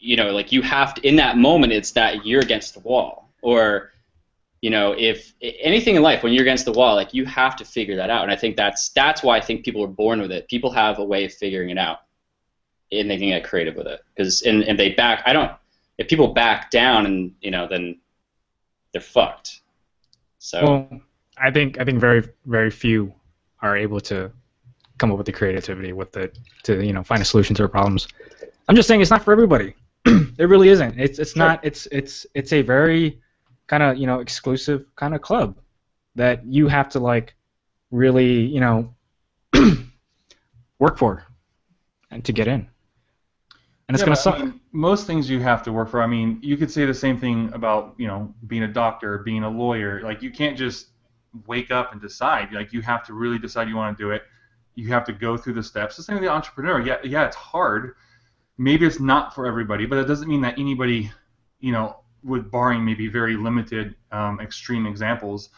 like you have to, in that moment, it's that you're against the wall, or if anything in life, when you're against the wall, like you have to figure that out. And I think that's why I think people are born with it. People have a way of figuring it out. and they can get creative with it. Because if they back, if people back down, and then they're fucked. So. Well, I think very very few are able to come up with the creativity with it to find a solution to their problems. I'm just saying it's not for everybody. It really isn't. It's not. It's a very kind of exclusive kind of club that you have to like really work for and to get in. And it's gonna suck. I mean, most things you have to work for. I mean, you could say the same thing about being a doctor, being a lawyer. Like you can't just wake up and decide. Like you have to really decide you want to do it. You have to go through the steps. The same with the entrepreneur. Yeah, it's hard. Maybe it's not for everybody, but it doesn't mean that anybody, with barring maybe very limited extreme examples,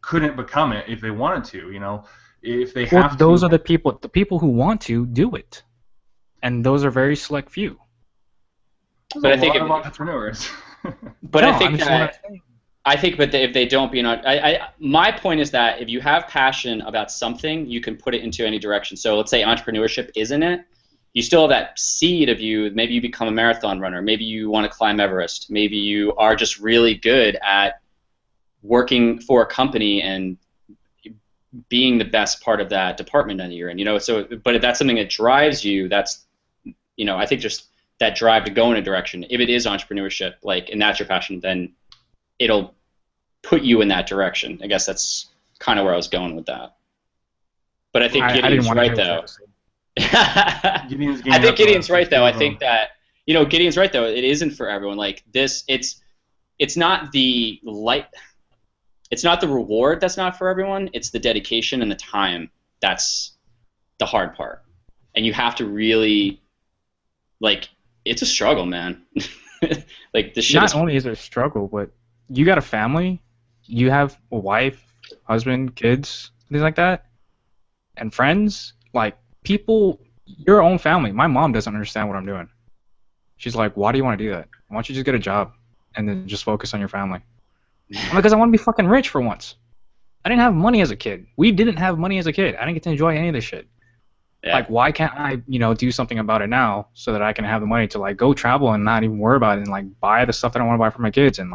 couldn't become it if they wanted to. If they have to. Those are the people who want to do it, and those are very select few. But I think of entrepreneurs. But No, I think I'm just that. saying. I think, but if they don't be my point is that if you have passion about something, you can put it into any direction. So let's say entrepreneurship isn't it. You still have that seed of you. Maybe you become a marathon runner. Maybe you want to climb Everest. Maybe you are just really good at working for a company and being the best part of that department that you're in. So, but if that's something that drives you, that's, I think just that drive to go in a direction. If it is entrepreneurship, and that's your passion, then it'll put you in that direction. I guess that's kind of where I was going with that. But I think Gideon's right, though. I think Gideon's right, though. I think that Gideon's right, though. It isn't for everyone. Like this, it's not the it's not the reward that's not for everyone. It's the dedication and the time that's the hard part. And you have to really it's a struggle, man. The shit. Not only is it a struggle, but you got a family, you have a wife, husband, kids, things like that, and friends, people, your own family. My mom doesn't understand what I'm doing. She's like, why do you want to do that? Why don't you just get a job and then just focus on your family? I'm like, because I want to be fucking rich for once. I didn't have money as a kid. We didn't have money as a kid. I didn't get to enjoy any of this shit. Yeah. Why can't I, do something about it now so that I can have the money to go travel and not even worry about it and buy the stuff that I want to buy for my kids and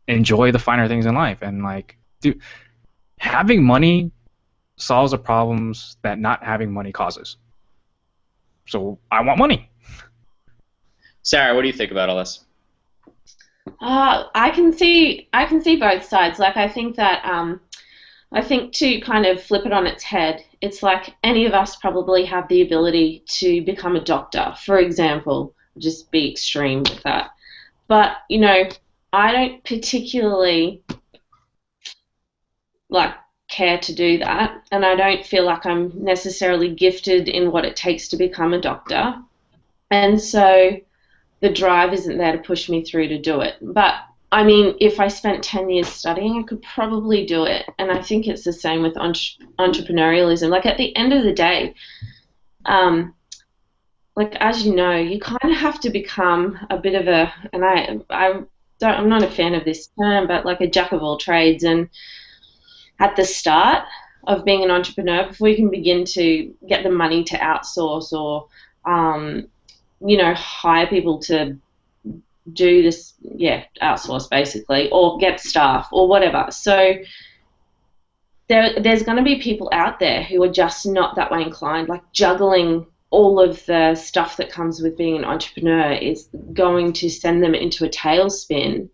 enjoy the finer things in life and having money solves the problems that not having money causes. So I want money. Sarah, what do you think about all this? I can see both sides. I think that I think to kind of flip it on its head, it's like any of us probably have the ability to become a doctor, for example. Just be extreme with that. But I don't particularly care to do that, and I don't feel like I'm necessarily gifted in what it takes to become a doctor, and so the drive isn't there to push me through to do it. But I mean, if I spent 10 years studying, I could probably do it, and I think it's the same with entrepreneurialism. At the end of the day, as you know, you kind of have to become a bit of a, and I'm not a fan of this term, but a jack of all trades. And at the start of being an entrepreneur, before you can begin to get the money to outsource or, hire people to do this, outsource basically, or get staff or whatever. So there's going to be people out there who are just not that way inclined. Juggling all of the stuff that comes with being an entrepreneur is going to send them into a tailspin,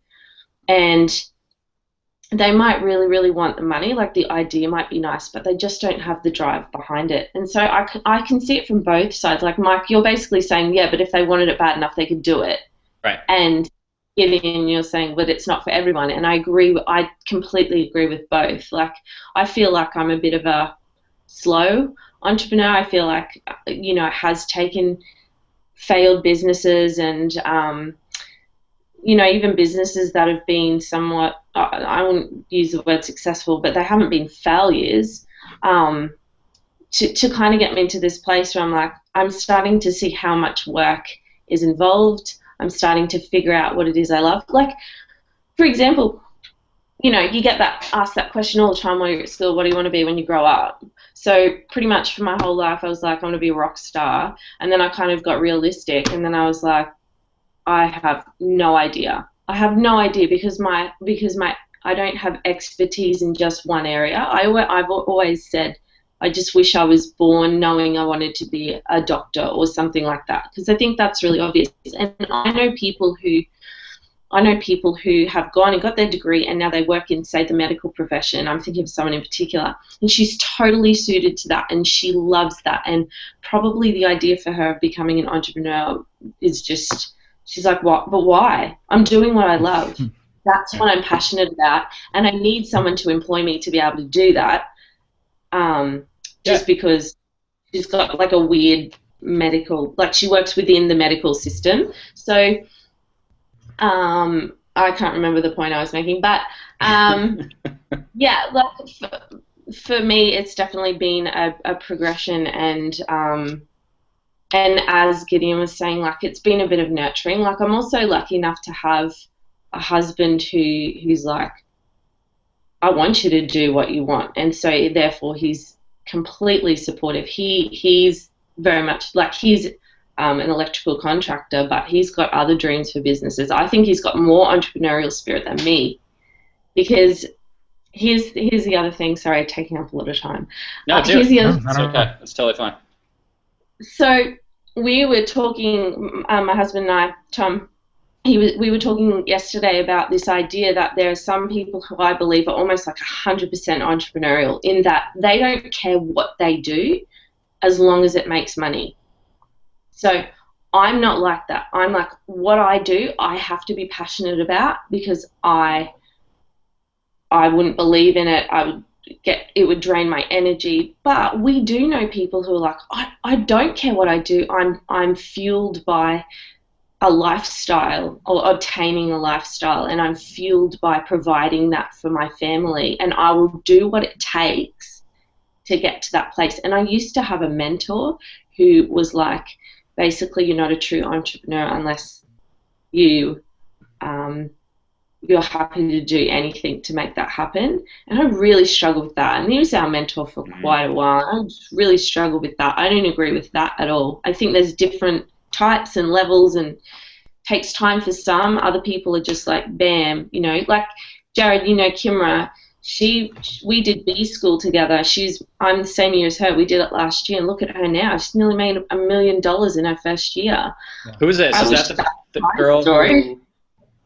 and they might really, really want the money. The idea might be nice, but they just don't have the drive behind it. And so I can see it from both sides. Mike, you're basically saying, yeah, but if they wanted it bad enough, they could do it. Right. And Gideon, you're saying, but it's not for everyone. And I agree. I completely agree with both. I feel like I'm a bit of a slow entrepreneur. I feel like, it has taken failed businesses and, even businesses that have been somewhat, I wouldn't use the word successful, but they haven't been failures, to kind of get me into this place where I'm starting to see how much work is involved. I'm starting to figure out what it is I love. For example, you get asked that question all the time while you're at school, what do you want to be when you grow up? So pretty much for my whole life, I was like, I'm going to be a rock star. And then I kind of got realistic, and then I was like, I have no idea. I have no idea because I don't have expertise in just one area. I've always said I just wish I was born knowing I wanted to be a doctor or something like that, because I think that's really obvious. And I know people who have gone and got their degree and now they work in, say, the medical profession. I'm thinking of someone in particular, and she's totally suited to that and she loves that. And probably the idea for her of becoming an entrepreneur is just, she's like, what? But why? I'm doing what I love. That's what I'm passionate about, and I need someone to employ me to be able to do that. Just because she's got like a weird medical, like she works within the medical system. So I can't remember the point I was making, but yeah, like for me, it's definitely been a progression, and as Gideon was saying, like it's been a bit of nurturing. Like I'm also lucky enough to have a husband who's like, I want you to do what you want, and so therefore he's completely supportive. He's very much like he's an electrical contractor, but he's got other dreams for businesses. I think he's got more entrepreneurial spirit than me, because here's the other thing. Sorry, taking up a lot of time. No, do here's it. the other. It's okay. It's totally fine. So we were talking, my husband and I, Tom. We were talking yesterday about this idea that there are some people who I believe are almost like 100% entrepreneurial, in that they don't care what they do as long as it makes money. So I'm not like that. I'm like, what I do, I have to be passionate about, because I wouldn't believe in it. It would drain my energy. But we do know people who are like, I don't care what I do. I'm fueled by a lifestyle, or obtaining a lifestyle, and I'm fueled by providing that for my family, and I will do what it takes to get to that place. And I used to have a mentor who was like, basically, you're not a true entrepreneur unless you're happy to do anything to make that happen. And I really struggled with that. And he was our mentor for quite a while. I really struggled with that. I didn't agree with that at all. I think there's different types and levels, and takes time for some. Other people are just like, bam, like Jared, Kimra, we did B school together. I'm the same year as her. We did it last year, and look at her now. She's nearly made $1 million in her first year. Yeah. Who is this? Is that the girl?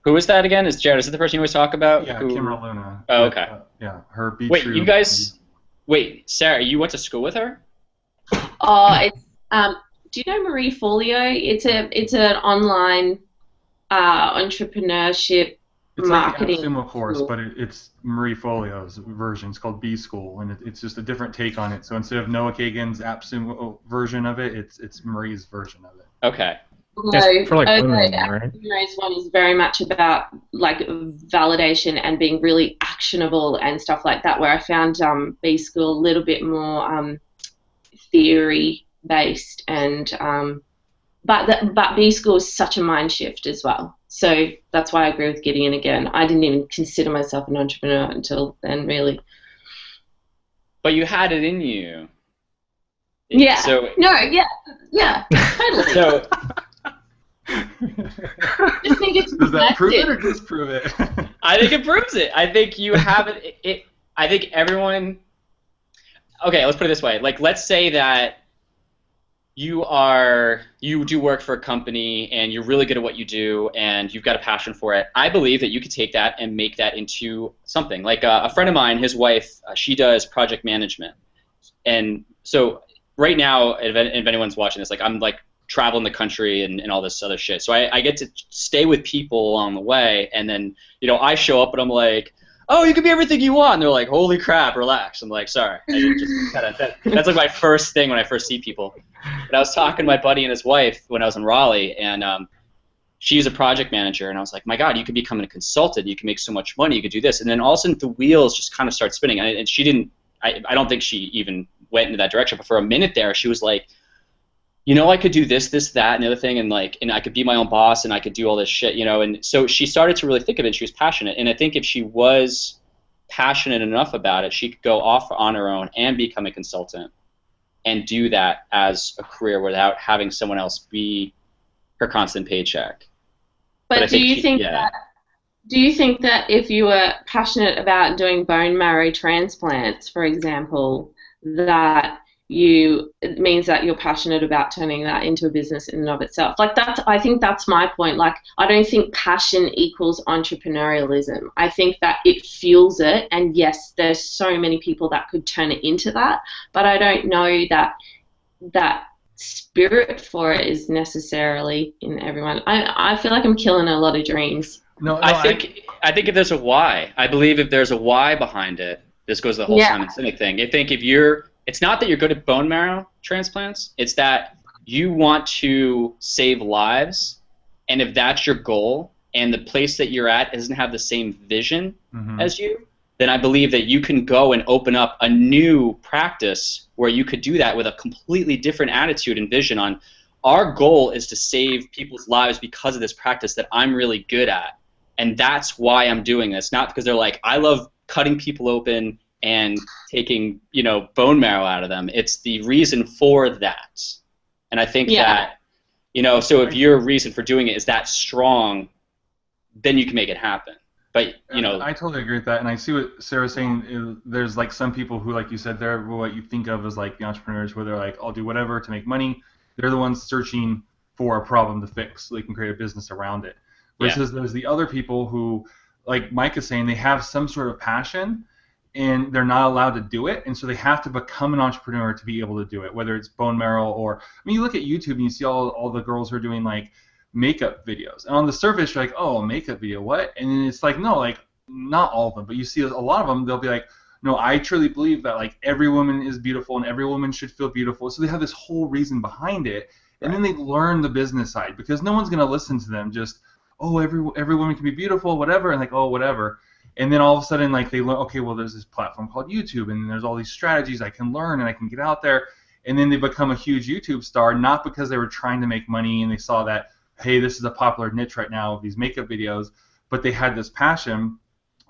Who is that again? Is Jared? Is it the person you always talk about? Yeah, Kimra Luna. Oh, okay. Yeah, her B. Wait, you guys. Wait, Sarah, you went to school with her? Oh, it's do you know Marie Folio? It's an online entrepreneurship marketing. It's like AppSumo course, but it's Marie Folio's version. It's called B School, and it's just a different take on it. So instead of Noah Kagan's AppSumo version of it, it's Marie's version of it. Okay. It's for like women, right? Marie's one is very much about like validation and being really actionable and stuff like that. Where I found B School a little bit more theory based, and but B School is such a mind shift as well. So that's why I agree with Gideon again. I didn't even consider myself an entrepreneur until then, really. But you had it in you. Yeah. So, yeah, totally. So. Does that prove it or disprove it? I think it proves it. I think you have it. I think everyone. Okay, let's put it this way. Like, let's say that you do work for a company and you're really good at what you do and you've got a passion for it. I believe that you could take that and make that into something. Like a friend of mine, his wife, she does project management, and so right now, if anyone's watching this, like I'm like traveling the country and all this other shit. So I get to stay with people along the way, and then I show up and I'm like, oh, you can be everything you want. And they're like, holy crap, relax. I'm like, sorry. That's like my first thing when I first see people. But I was talking to my buddy and his wife when I was in Raleigh, and she's a project manager, and I was like, my God, you could become a consultant. You can make so much money. You could do this. And then all of a sudden the wheels just kind of start spinning. And she didn't, I don't think she even went into that direction. But for a minute there, she was like, I could do this, that, and the other thing, and I could be my own boss, and I could do all this shit, and so she started to really think of it, and she was passionate, and I think if she was passionate enough about it, she could go off on her own and become a consultant and do that as a career without having someone else be her constant paycheck. But I do think you think yeah. do you think that if you were passionate about doing bone marrow transplants, for example, that it means that you're passionate about turning that into a business in and of itself? Like I think that's my point. Like I don't think passion equals entrepreneurialism. I think that it fuels it, and yes, there's so many people that could turn it into that, but I don't know that spirit for it is necessarily in everyone. I feel like I'm killing a lot of dreams. No, I think if there's a why, I believe if there's a why behind it, this goes to the whole Yeah. Simon Sinek thing. I think it's not that you're good at bone marrow transplants, it's that you want to save lives, and if that's your goal, and the place that you're at doesn't have the same vision as you, then I believe that you can go and open up a new practice where you could do that with a completely different attitude and vision on, our goal is to save people's lives because of this practice that I'm really good at. And that's why I'm doing this, not because they're like, I love cutting people open and taking, bone marrow out of them. It's the reason for that. And I think that, so if your reason for doing it is that strong, then you can make it happen. But, I totally agree with that, and I see what Sarah's saying. There's like some people who, like you said, they're what you think of as like the entrepreneurs, where they're like, I'll do whatever to make money. They're the ones searching for a problem to fix so they can create a business around it. Versus there's the other people who, like Mike is saying, they have some sort of passion and they're not allowed to do it, and so they have to become an entrepreneur to be able to do it, whether it's bone marrow or, you look at YouTube and you see all the girls who are doing like makeup videos, and on the surface you're like, oh, a makeup video, what? And then it's like, no, like not all of them, but you see a lot of them, they'll be like, no, I truly believe that like every woman is beautiful and every woman should feel beautiful. So they have this whole reason behind it, and then they learn the business side, because no one's going to listen to them just, oh, every woman can be beautiful, whatever, and like, oh, whatever. And then all of a sudden, like, they learn, okay, well, there's this platform called YouTube, and there's all these strategies I can learn, and I can get out there. And then they become a huge YouTube star, not because they were trying to make money and they saw that, hey, this is a popular niche right now of these makeup videos, but they had this passion.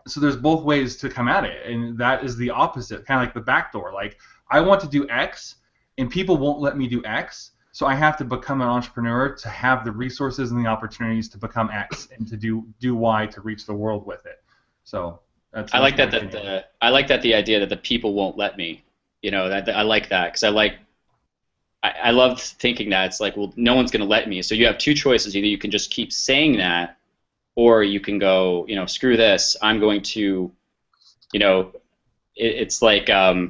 So there's both ways to come at it, and that is the opposite, kind of like the back door. Like, I want to do X, and people won't let me do X, so I have to become an entrepreneur to have the resources and the opportunities to become X and to do Y to reach the world with it. So I like that the idea that the people won't let me. I like that, because I love thinking that it's like, well, no one's going to let me. So you have two choices. Either you can just keep saying that, or you can go, screw this. I'm going to, it's like, I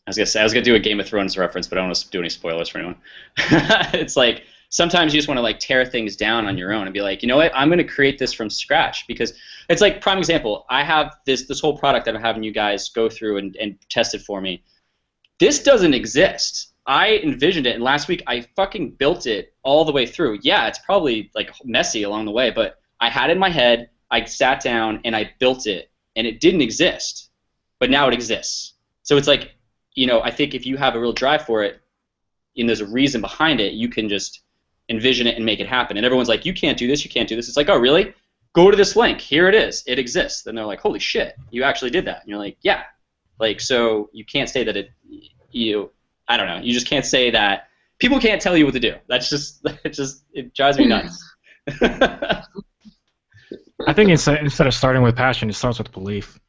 was gonna do a Game of Thrones reference, but I don't want to do any spoilers for anyone. It's like, sometimes you just want to like tear things down on your own and be like, you know what, I'm going to create this from scratch, because it's like, prime example, I have this whole product that I'm having you guys go through and test it for me. This doesn't exist. I envisioned it, and last week I fucking built it all the way through. Yeah, it's probably like messy along the way, but I had it in my head, I sat down and I built it, and it didn't exist, but now it exists. So it's like, I think if you have a real drive for it and there's a reason behind it, you can just envision it and make it happen. And everyone's like, you can't do this, you can't do this. It's like, oh, really? Go to this link. Here it is. It exists. Then they're like, holy shit, you actually did that. And you're like, yeah. Like, so you can't say that I don't know. You just can't say that. People can't tell you what to do. It drives me nuts. I think instead of starting with passion, it starts with belief.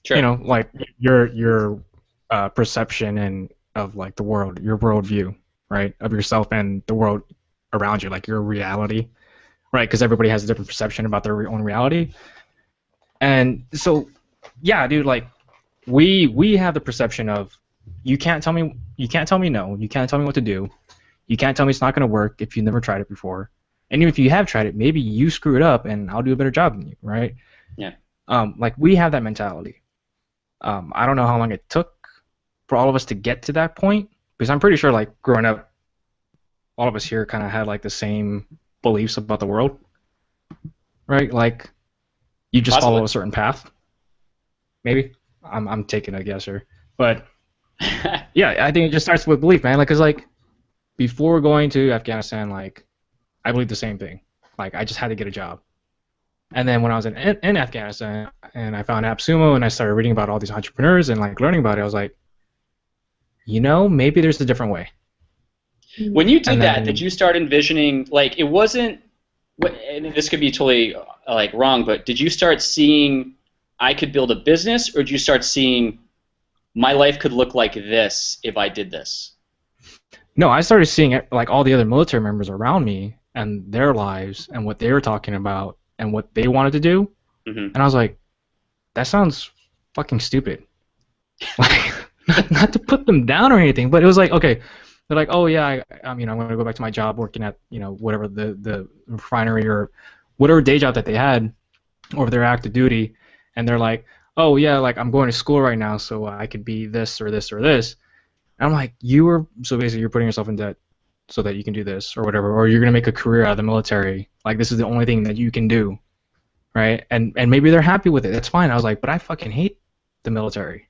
Sure. Like your perception and of like the world, your worldview, right, of yourself and the world around you, like your reality, right? Because everybody has a different perception about their own reality, and so, yeah, dude, like we have the perception of you can't tell me no, you can't tell me what to do, you can't tell me it's not going to work if you've never tried it before, and even if you have tried it, maybe you screw it up and I'll do a better job than you, right? Yeah. Like we have that mentality. I don't know how long it took for all of us to get to that point, because I'm pretty sure, like, growing up, all of us here kind of had like the same beliefs about the world, right? Like, you just Possibly. follow a certain path. Maybe I'm taking a guess here, but yeah, I think it just starts with belief, man. Like, 'cause like before going to Afghanistan, like I believed the same thing. Like, I just had to get a job. And then when I was in Afghanistan and I found AppSumo and I started reading about all these entrepreneurs and like learning about it, I was like, maybe there's a different way. When you did And that, then, did you start envisioning, like, it wasn't, and this could be totally like wrong, but did you start seeing I could build a business, or did you start seeing my life could look like this if I did this? no, I started seeing like all the other military members around me and their lives and what they were talking about and what they wanted to do, Mm-hmm. and I was like, that sounds fucking stupid. Like, not to put them down or anything, but it was like, okay, they're like, oh yeah, I'm going to go back to my job working at whatever the refinery or whatever day job that they had over their active duty, and they're like, oh yeah, like I'm going to school right now, so I could be this or this or this. And I'm like, so basically you're putting yourself in debt so that you can do this or whatever, or you're gonna make a career out of the military. Like this is the only thing that you can do, right? And maybe they're happy with it. That's fine. I was like, but I fucking hate the military.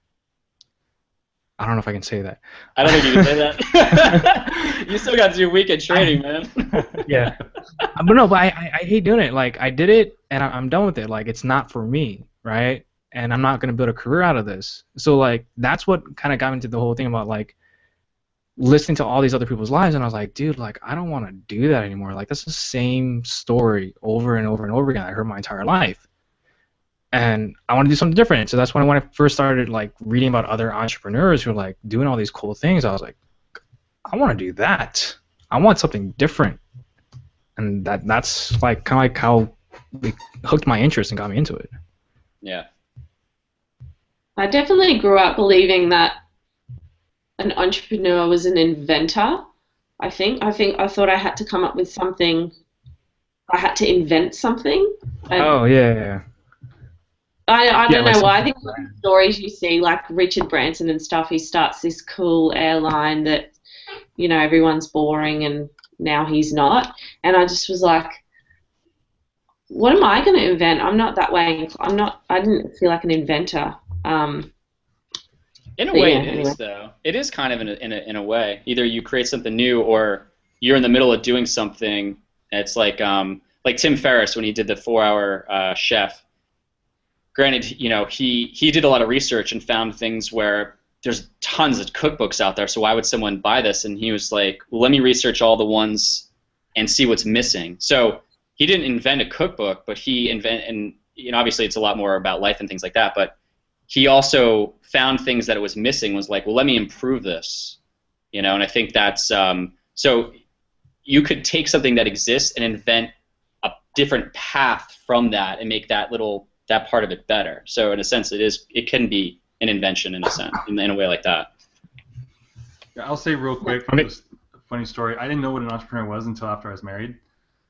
I don't know if I can say that. I don't think you can say that. You still got to do weekend training, man. Yeah. But I hate doing it. Like, I did it, and I'm done with it. Like, it's not for me, right? And I'm not going to build a career out of this. So, like, that's what kind of got me into the whole thing about, like, listening to all these other people's lives, and I was like, dude, like, I don't want to do that anymore. Like, that's the same story over and over and over again I heard my entire life. And I want to do something different. So that's when I first started like reading about other entrepreneurs who are like doing all these cool things. I was like, I want to do that. I want something different. And that's like kind of like how it hooked my interest and got me into it. Yeah. I definitely grew up believing that an entrepreneur was an inventor. I thought I had to come up with something. I had to invent something. And Oh yeah. I don't like know why. I something think the stories you see, like Richard Branson and stuff, he starts this cool airline that, everyone's boring and now he's not. And I just was like, what am I going to invent? I'm not that way. I didn't feel like an inventor. In a way, yeah, it anyway. is, though. It is kind of in a way. Either you create something new, or you're in the middle of doing something. It's like Tim Ferriss when he did the 4-Hour Chef. Granted, he did a lot of research and found things where there's tons of cookbooks out there. So why would someone buy this? And he was like, well, let me research all the ones and see what's missing. So he didn't invent a cookbook, but obviously it's a lot more about life and things like that. But he also found things that it was missing. Was like, well, let me improve this, And I think that's so you could take something that exists and invent a different path from that and make that part of it better. So in a sense, it can be an invention in a sense, in a way like that. Yeah, I'll say real quick, just a funny story. I didn't know what an entrepreneur was until after I was married.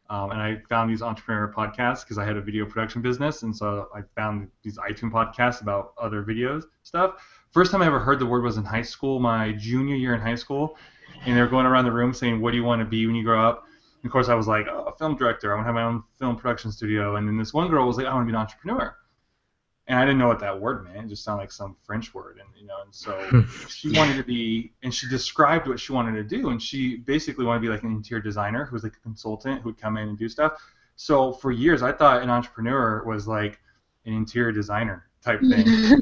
And I found these entrepreneur podcasts because I had a video production business, and so I found these iTunes podcasts about other videos stuff. First time I ever heard the word was in high school, my junior year in high school, and they were going around the room saying, what do you want to be when you grow up? And of course I was like, a film director, I want to have my own film production studio. And then this one girl was like, I want to be an entrepreneur. And I didn't know what that word meant. It just sounded like some French word. And so she wanted to be, and she described what she wanted to do. And she basically wanted to be like an interior designer who was like a consultant who would come in and do stuff. So for years, I thought an entrepreneur was like an interior designer type thing.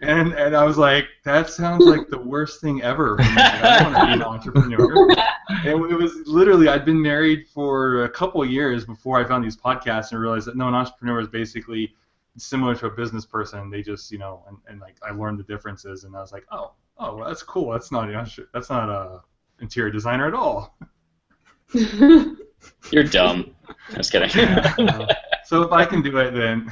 and I was like, that sounds like the worst thing ever. I don't want to be an entrepreneur. And it was literally, I'd been married for a couple of years before I found these podcasts and realized that no, an entrepreneur is basically similar to a business person. They just, and like I learned the differences, and I was like, oh, well, that's cool. That's not a interior designer at all. You're dumb. I'm just kidding. So if I can do it, then.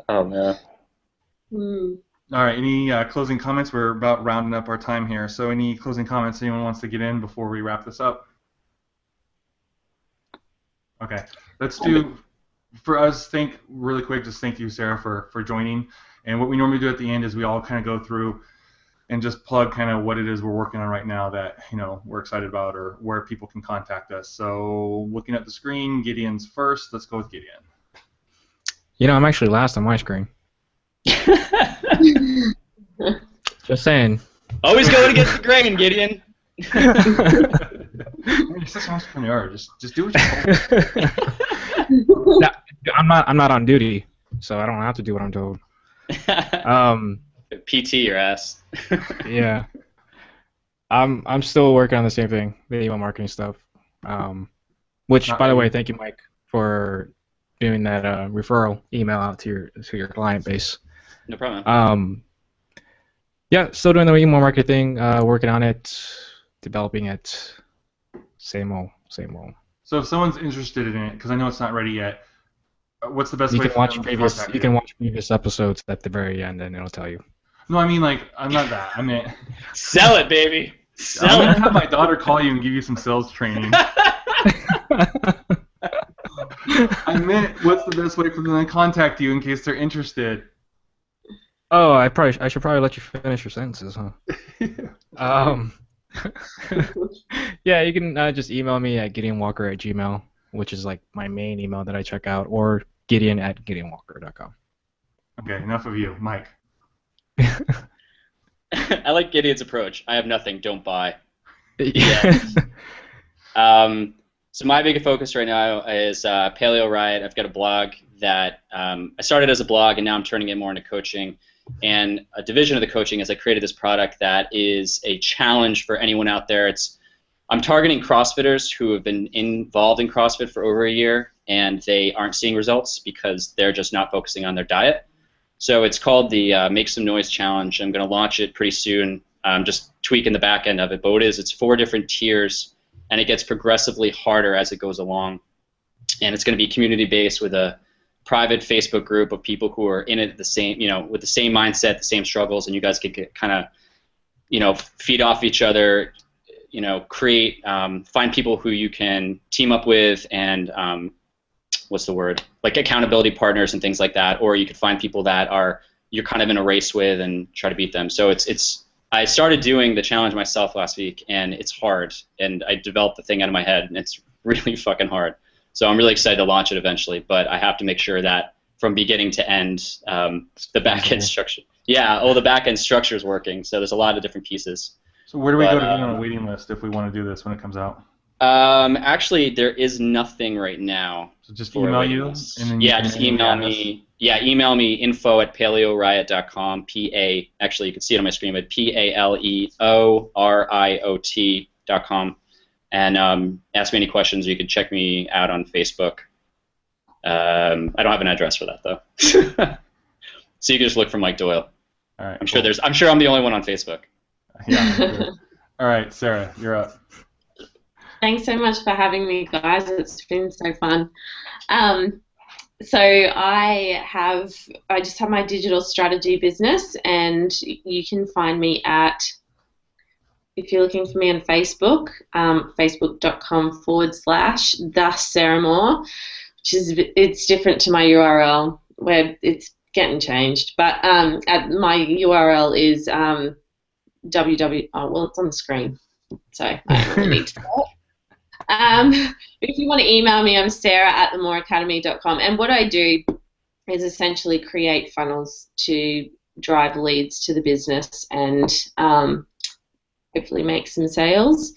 Oh man. All right. Any closing comments? We're about rounding up our time here. So any closing comments anyone wants to get in before we wrap this up? Okay. Let's do. For us, really quick, just thank you, Sarah, for joining. And what we normally do at the end is we all kind of go through and just plug kind of what it is we're working on right now that we're excited about, or where people can contact us. So looking at the screen, Gideon's first. Let's go with Gideon. I'm actually last on my screen. Just saying. Always going against the grain, Gideon. You're such an entrepreneur. Just do what you're told. No, I'm not on duty, so I don't have to do what I'm told. PT your ass. Yeah. I'm still working on the same thing, the email marketing stuff. Which, Not by the way, really. thank you, Mike, for doing that referral email out to your client base. No problem. Yeah, still doing the email marketing thing, working on it, developing it. Same old, same old. So if someone's interested in it, because I know it's not ready yet, what's the best You way can for watch them to previous contact you can watch previous episodes at the very end, and it'll tell you. No, I mean like I'm not that. I mean, Sell it, baby. I'm Sell gonna it. have my daughter call you and give you some sales training. I meant, what's the best way for them to contact you in case they're interested? Oh, I should probably let you finish your sentences, huh? Yeah, you can just email me at gideonwalker@gmail, which is like my main email that I check out, or gideon@gideonwalker.com. Okay, enough of you, Mike. I like Gideon's approach. I have nothing. Don't buy. Yeah. So my big focus right now is Paleo Riot. I've got a blog that I started as a blog, and now I'm turning it more into coaching. And a division of the coaching is I created this product that is a challenge for anyone out there. I'm targeting CrossFitters who have been involved in CrossFit for over a year, and they aren't seeing results because they're just not focusing on their diet. So it's called the Make Some Noise Challenge. I'm going to launch it pretty soon. I'm just tweaking the back end of it. But what it is, it's 4 different tiers, and it gets progressively harder as it goes along. And it's going to be community-based with a private Facebook group of people who are in it the same, with the same mindset, the same struggles, and you guys could kind of, feed off each other, create, find people who you can team up with, and like accountability partners and things like that, or you could find people that you're kind of in a race with and try to beat them. So I started doing the challenge myself last week, and it's hard, and I developed the thing out of my head, and it's really fucking hard. So I'm really excited to launch it eventually, but I have to make sure that from beginning to end, the back end structure. Yeah, the back end structure is working. So there's a lot of different pieces. So where do we go to get on a waiting list if we want to do this when it comes out? Actually, there is nothing right now. So just email you, and then just email me. Yeah, email me info@paleoriot.com. Actually, you can see it on my screen, but PALEORIOT.com. And ask me any questions. You can check me out on Facebook. I don't have an address for that though. So you can just look for Mike Doyle. All right. I'm sure I'm the only one on Facebook. Yeah. Good. All right, Sarah, you're up. Thanks so much for having me, guys. It's been so fun. So I just have my digital strategy business, and you can find me if you're looking for me on Facebook, facebook.com/thesarahmore, which it's different to my URL where it's getting changed. But my URL is www. Oh well, it's on the screen, so I don't really need to say it. If you want to email me, I'm sarah@themoreacademy.com, and what I do is essentially create funnels to drive leads to the business and hopefully make some sales.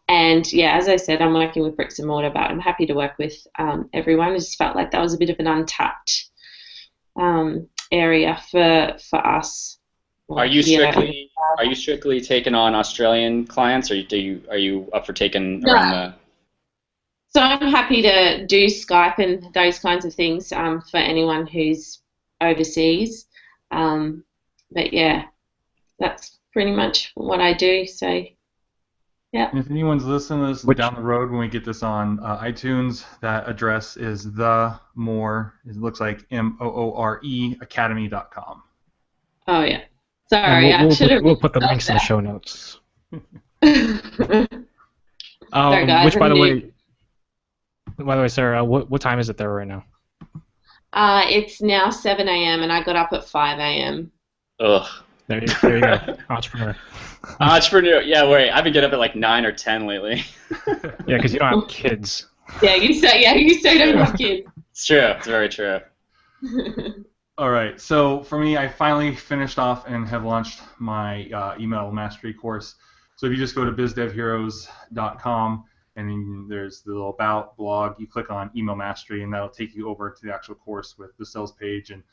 And yeah, as I said, I'm working with bricks and mortar, but I'm happy to work with everyone. I just felt like that was a bit of an untapped area for us. Are you strictly taking on Australian clients, or are you up for taking around the? So I'm happy to do Skype and those kinds of things for anyone who's overseas. But yeah, that's pretty much what I do. So yeah. And if anyone's listening to this down the road when we get this on iTunes, that address is it looks like MOORE Academy.com. Oh yeah. Sorry, we'll put the links in the show notes. Sorry, guys, which, by the way, Sarah, what time is it there right now? It's now 7 a.m. and I got up at 5 a.m. Ugh. There you go. Entrepreneur. Entrepreneur. Yeah, wait. I've been getting up at like 9 or 10 lately. Yeah, because you don't have kids. Yeah, you say don't have kids. It's true. It's very true. All right. So for me, I finally finished off and have launched my email mastery course. So if you just go to bizdevheroes.com and then there's the little about blog. You click on email mastery, and that'll take you over to the actual course with the sales page and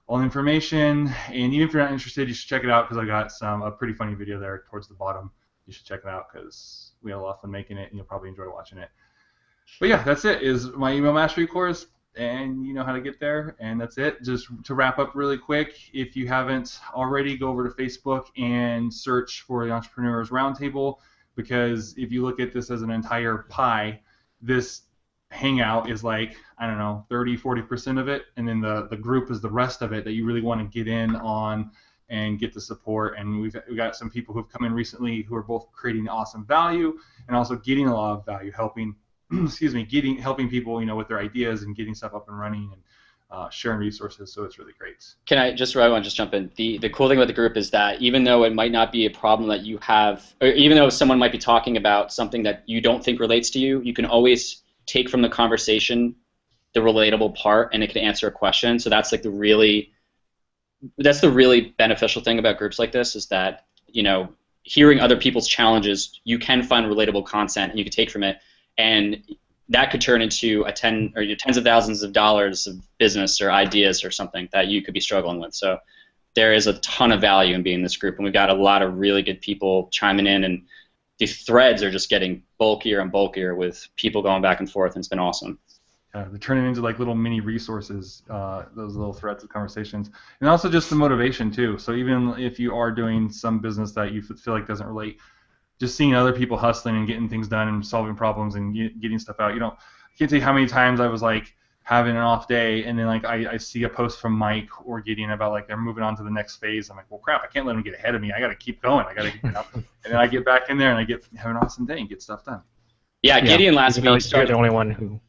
all the information. And even if you're not interested, you should check it out because I got a pretty funny video there towards the bottom. You should check it out because we had a lot of fun making it, and you'll probably enjoy watching it. But yeah, that's it. Is my email mastery course, and you know how to get there. And that's it. Just to wrap up really quick, if you haven't already, go over to Facebook and search for the Entrepreneurs Roundtable, because if you look at this as an entire pie, this hangout is like, I don't know, 30-40% of it, and then the group is the rest of it that you really want to get in on and get the support. And we've got some people who've come in recently who are both creating awesome value and also getting a lot of value, helping helping people, you know, with their ideas and getting stuff up and running and sharing resources. So it's really great. Can I just, I want to just jump in. The cool thing about the group is that even though it might not be a problem that you have, or even though someone might be talking about something that you don't think relates to you, you can always take from the conversation the relatable part, and it can answer a question. So that's like the really beneficial thing about groups like this, is that, you know, hearing other people's challenges, you can find relatable content and you can take from it, and that could turn into tens of thousands of dollars of business or ideas or something that you could be struggling with. So there is a ton of value in being in this group, and we've got a lot of really good people chiming in, and the threads are just getting bulkier and bulkier with people going back and forth, and it's been awesome. They're turning into like little mini resources, those little threads of conversations, and also just the motivation too. So even if you are doing some business that you feel like doesn't relate, just seeing other people hustling and getting things done and solving problems and getting stuff out. You know, I can't tell you how many times I was like having an off day, and then like I see a post from Mike or Gideon about like they're moving on to the next phase. I'm like, well, crap, I can't let them get ahead of me. I got to keep going. I got to get up. And then I get back in there and I have an awesome day and get stuff done. Yeah, Gideon last week. You're the only one who.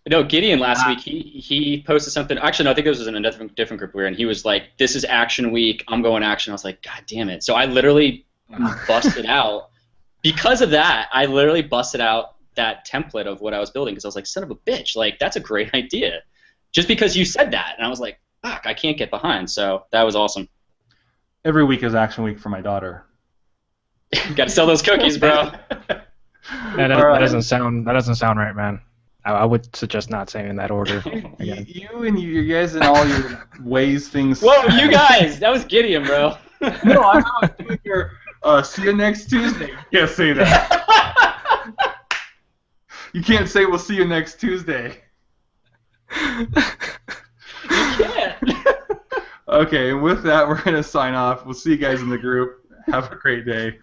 No, Gideon last week, he posted something. Actually, no, I think this was in a different group we were in. He was like, "This is action week. I'm going action." I was like, "God damn it!" So I literally busted out. Because of that, I literally busted out that template of what I was building, because I was like, "Son of a bitch! Like, that's a great idea." Just because you said that, and I was like, "Fuck, I can't get behind." So that was awesome. Every week is action week for my daughter. Got to sell those cookies, bro. That doesn't sound right, man. I would suggest not saying in that order. You guys and all your ways things. Whoa, you guys! That was Gideon, bro. No, I'm not doing your see you next Tuesday. You can't say that. You can't say we'll see you next Tuesday. You can't. Okay, and with that, we're going to sign off. We'll see you guys in the group. Have a great day.